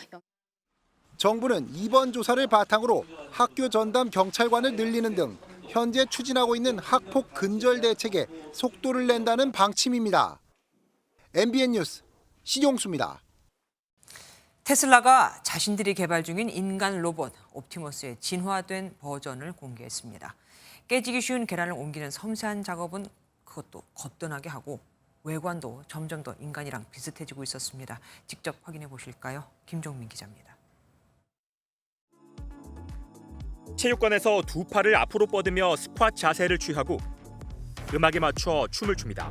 정부는 이번 조사를 바탕으로 학교 전담 경찰관을 늘리는 등 현재 추진하고 있는 학폭 근절 대책에 속도를 낸다는 방침입니다. MBN 뉴스 신용수입니다. 테슬라가 자신들이 개발 중인 인간 로봇 옵티머스의 진화된 버전을 공개했습니다. 깨지기 쉬운 계란을 옮기는 섬세한 작업은 그것도 거뜬하게 하고 외관도 점점 더 인간이랑 비슷해지고 있었습니다. 직접 확인해 보실까요? 김종민 기자입니다. 체육관에서 두 팔을 앞으로 뻗으며 스쿼트 자세를 취하고 음악에 맞춰 춤을 춥니다.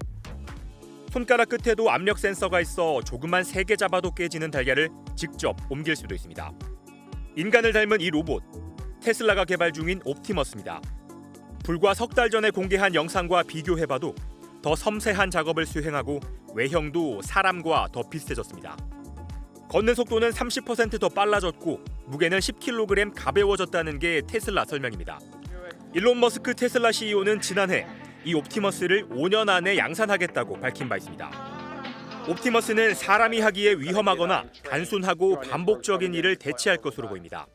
손가락 끝에도 압력 센서가 있어 조금만 세게 잡아도 깨지는 달걀을 직접 옮길 수도 있습니다. 인간을 닮은 이 로봇, 테슬라가 개발 중인 옵티머스입니다. 불과 석 달 전에 공개한 영상과 비교해봐도 더 섬세한 작업을 수행하고 외형도 사람과 더 비슷해졌습니다. 걷는 속도는 30% 더 빨라졌고 무게는 10kg 가벼워졌다는 게 테슬라 설명입니다. 일론 머스크 테슬라 CEO는 지난해 이 옵티머스를 5년 안에 양산하겠다고 밝힌 바 있습니다. 옵티머스는 사람이 하기에 위험하거나 단순하고 반복적인 일을 대체할 것으로 보입니다.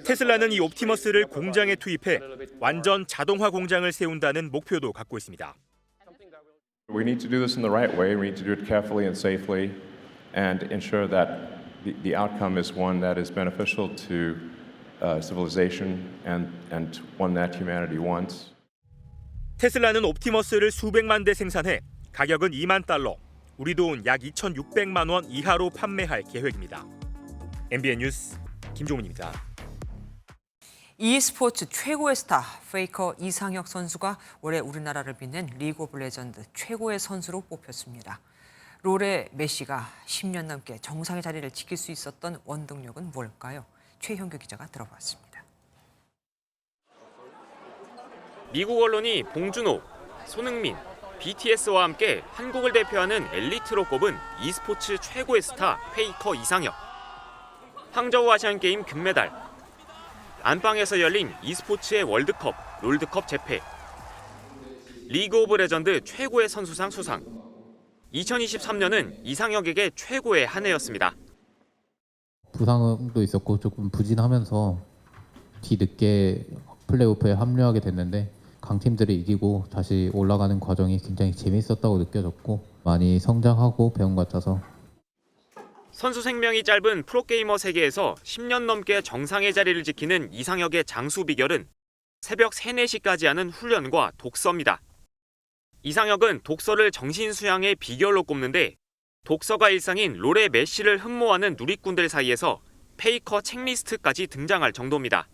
테슬라는 이 옵티머스를 공장에 투입해 완전 자동화 공장을 세운다는 목표도 갖고 있습니다. We need to do this in the right way. We need to do it carefully and safely and ensure that the outcome is one that is beneficial to civilization and one that humanity wants. 테슬라는 옵티머스를 수백만 대 생산해 가격은 $20,000, 우리 돈 약 2,600만 원 이하로 판매할 계획입니다. MBN 뉴스 김종민입니다. e스포츠 최고의 스타 페이커 이상혁 선수가 올해 우리나라를 빛낸 리그 오브 레전드 최고의 선수로 뽑혔습니다. 롤의 메시가 10년 넘게 정상의 자리를 지킬 수 있었던 원동력은 뭘까요? 최형규 기자가 들어봤습니다. 미국 언론이 봉준호, 손흥민, BTS와 함께 한국을 대표하는 엘리트로 꼽은 e스포츠 최고의 스타 페이커 이상혁. 항저우 아시안게임 금메달. 안방에서 열린 e스포츠의 월드컵, 롤드컵 재패. 리그 오브 레전드 최고의 선수상 수상. 2023년은 이상혁에게 최고의 한 해였습니다. 부상도 있었고 조금 부진하면서 뒤늦게 플레이오프에 합류하게 됐는데 강팀들을 이기고 다시 올라가는 과정이 굉장히 재미있었다고 느껴졌고 많이 성장하고 배운 것 같아서. 선수 생명이 짧은 프로게이머 세계에서 10년 넘게 정상의 자리를 지키는 이상혁의 장수 비결은 새벽 3, 4시까지 하는 훈련과 독서입니다. 이상혁은 독서를 정신 수양의 비결로 꼽는데 독서가 일상인 롤의 메시를 흠모하는 누리꾼들 사이에서 페이커 책리스트까지 등장할 정도입니다.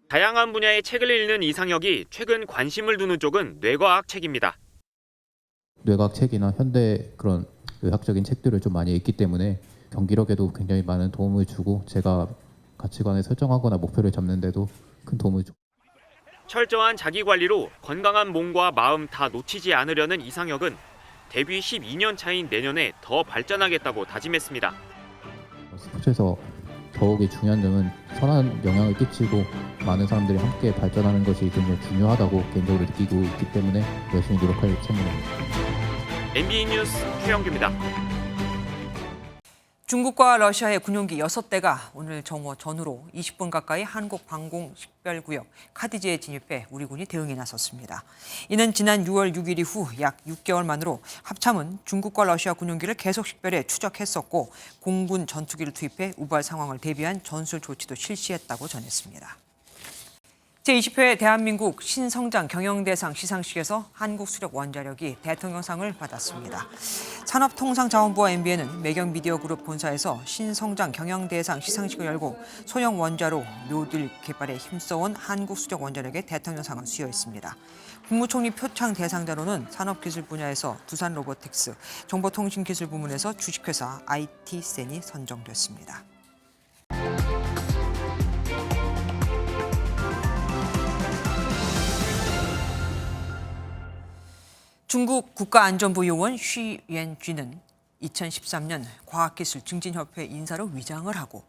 다양한 분야의 책을 읽는 이상혁이 최근 관심을 두는 쪽은 뇌과학 책입니다. 뇌과학 책이나 현대 그런 의학적인 책들을 좀 많이 읽기 때문에 경기력에도 굉장히 많은 도움을 주고 제가 가치관을 설정하거나 목표를 잡는 데도 큰 도움을 주고. 철저한 자기관리로 건강한 몸과 마음 다 놓치지 않으려는 이상혁은 데뷔 12년 차인 내년에 더 발전하겠다고 다짐했습니다. 스포츠에서 더욱이 중요한 점은 선한 영향을 끼치고 많은 사람들이 함께 발전하는 것이 굉장히 중요하다고 개인적으로 느끼고 있기 때문에 열심히 노력할 생각입니다. MBN 뉴스 최영규입니다. 중국과 러시아의 군용기 6대가 오늘 정오 전후로 20분 가까이 한국 방공 식별구역 카디지에 진입해 우리 군이 대응에 나섰습니다. 이는 지난 6월 6일 이후 약 6개월 만으로 합참은 중국과 러시아 군용기를 계속 식별해 추적했었고 공군 전투기를 투입해 우발 상황을 대비한 전술 조치도 실시했다고 전했습니다. 제20회 대한민국 신성장 경영대상 시상식에서 한국수력원자력이 대통령상을 받았습니다. 산업통상자원부와 MBN은 매경미디어그룹 본사에서 신성장 경영대상 시상식을 열고 소형 원자로 묘들 개발에 힘써온 한국수력원자력의 대통령상을 수여했습니다. 국무총리 표창 대상자로는 산업기술 분야에서 두산로보틱스, 정보통신기술 부문에서 주식회사 IT센이 선정됐습니다. 중국 국가안전부 요원 쉬 옌쥐는 2013년 과학기술증진협회 인사로 위장을 하고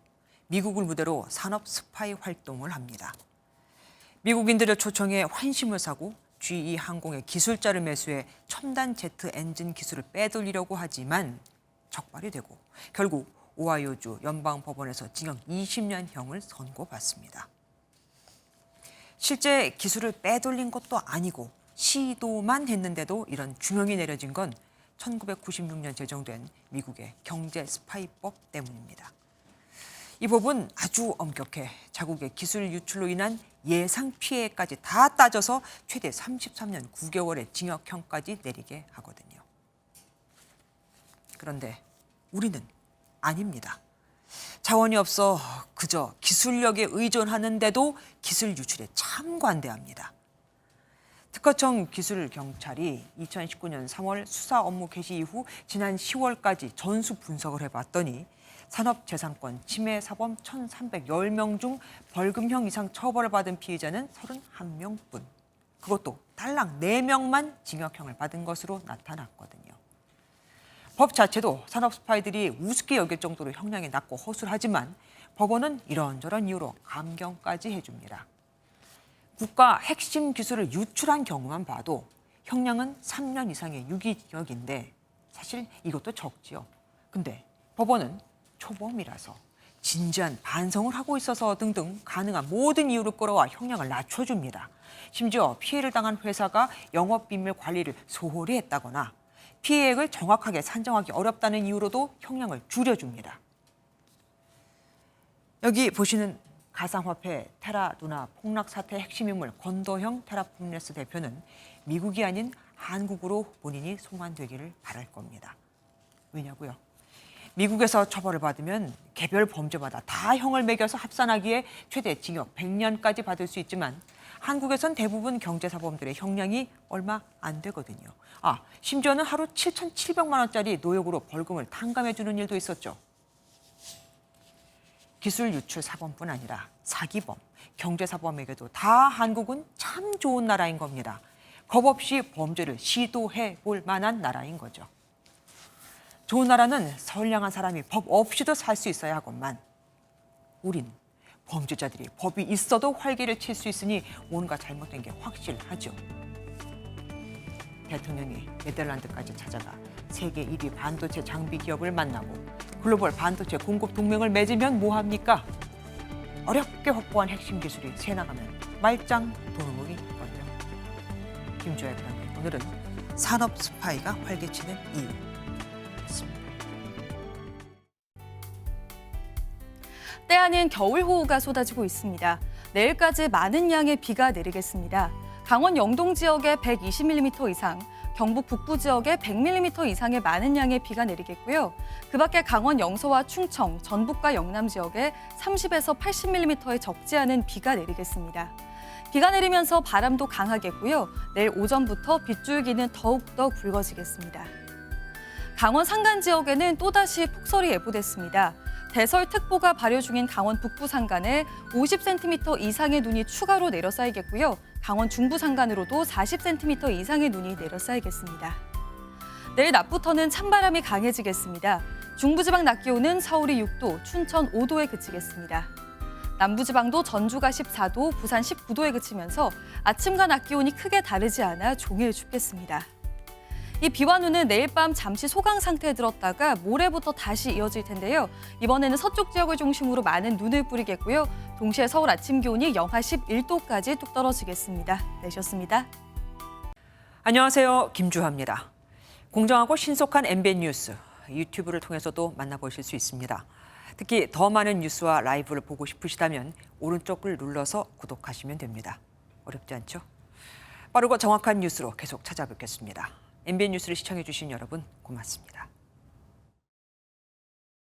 미국을 무대로 산업 스파이 활동을 합니다. 미국인들을 초청해 환심을 사고 GE 항공의 기술자를 매수해 첨단 제트 엔진 기술을 빼돌리려고 하지만 적발이 되고 결국 오하이오주 연방법원에서 징역 20년형을 선고받습니다. 실제 기술을 빼돌린 것도 아니고 시도만 했는데도 이런 중형이 내려진 건 1996년 제정된 미국의 경제 스파이법 때문입니다. 이 법은 아주 엄격해 자국의 기술 유출로 인한 예상 피해까지 다 따져서 최대 33년 9개월의 징역형까지 내리게 하거든요. 그런데 우리는 아닙니다. 자원이 없어 그저 기술력에 의존하는데도 기술 유출에 참 관대합니다. 특허청 기술경찰이 2019년 3월 수사 업무 개시 이후 지난 10월까지 전수 분석을 해봤더니 산업재산권 침해 사범 1,310명 중 벌금형 이상 처벌을 받은 피의자는 31명뿐. 그것도 달랑 4명만 징역형을 받은 것으로 나타났거든요. 법 자체도 산업 스파이들이 우습게 여길 정도로 형량이 낮고 허술하지만 법원은 이런저런 이유로 감경까지 해줍니다. 국가 핵심 기술을 유출한 경우만 봐도 형량은 3년 이상의 유기징역인데 사실 이것도 적지요. 근데 법원은 초범이라서 진지한 반성을 하고 있어서 등등 가능한 모든 이유를 끌어와 형량을 낮춰줍니다. 심지어 피해를 당한 회사가 영업비밀 관리를 소홀히 했다거나 피해액을 정확하게 산정하기 어렵다는 이유로도 형량을 줄여줍니다. 여기 보시는 가상화폐 테라루나 폭락 사태의 핵심 인물 권도형 테라폼네스 대표는 미국이 아닌 한국으로 본인이 송환되기를 바랄 겁니다. 왜냐고요? 미국에서 처벌을 받으면 개별 범죄마다 다 형을 매겨서 합산하기에 최대 징역 100년까지 받을 수 있지만 한국에선 대부분 경제사범들의 형량이 얼마 안 되거든요. 심지어는 하루 7,700만 원짜리 노역으로 벌금을 탕감해주는 일도 있었죠. 기술 유출 사범뿐 아니라 사기범, 경제사범에게도 다 한국은 참 좋은 나라인 겁니다. 겁 없이 범죄를 시도해 볼 만한 나라인 거죠. 좋은 나라는 선량한 사람이 법 없이도 살 수 있어야 하건만 우린 범죄자들이 법이 있어도 활개를 칠 수 있으니 뭔가 잘못된 게 확실하죠. 대통령이 네덜란드까지 찾아가 세계 1위 반도체 장비 기업을 만나고 글로벌 반도체 공급 동맹을 맺으면 뭐합니까? 어렵게 확보한 핵심 기술이 새 나가면 말짱 도루묵이 거죠. 김주아의 프랑크, 오늘은 산업 스파이가 활개치는 이유. 때아닌 겨울호우가 쏟아지고 있습니다. 내일까지 많은 양의 비가 내리겠습니다. 강원 영동 지역에 120mm 이상, 경북 북부 지역에 100mm 이상의 많은 양의 비가 내리겠고요. 그 밖에 강원 영서와 충청, 전북과 영남 지역에 30에서 80mm의 적지 않은 비가 내리겠습니다. 비가 내리면서 바람도 강하겠고요. 내일 오전부터 빗줄기는 더욱더 굵어지겠습니다. 강원 산간 지역에는 또다시 폭설이 예보됐습니다. 대설특보가 발효 중인 강원 북부 산간에 50cm 이상의 눈이 추가로 내려 쌓이겠고요. 강원 중부 산간으로도 40cm 이상의 눈이 내려 쌓이겠습니다. 내일 낮부터는 찬바람이 강해지겠습니다. 중부지방 낮 기온은 서울이 6도, 춘천 5도에 그치겠습니다. 남부지방도 전주가 14도, 부산 19도에 그치면서 아침과 낮 기온이 크게 다르지 않아 종일 춥겠습니다. 이 비와 눈은 내일 밤 잠시 소강 상태에 들었다가 모레부터 다시 이어질 텐데요. 이번에는 서쪽 지역을 중심으로 많은 눈을 뿌리겠고요. 동시에 서울 아침 기온이 영하 11도까지 뚝 떨어지겠습니다. 내셨습니다. 안녕하세요. 김주하입니다. 공정하고 신속한 MBN 뉴스, 유튜브를 통해서도 만나보실 수 있습니다. 특히 더 많은 뉴스와 라이브를 보고 싶으시다면 오른쪽을 눌러서 구독하시면 됩니다. 어렵지 않죠? 빠르고 정확한 뉴스로 계속 찾아뵙겠습니다. MBN 뉴스를 시청해주신 여러분 고맙습니다.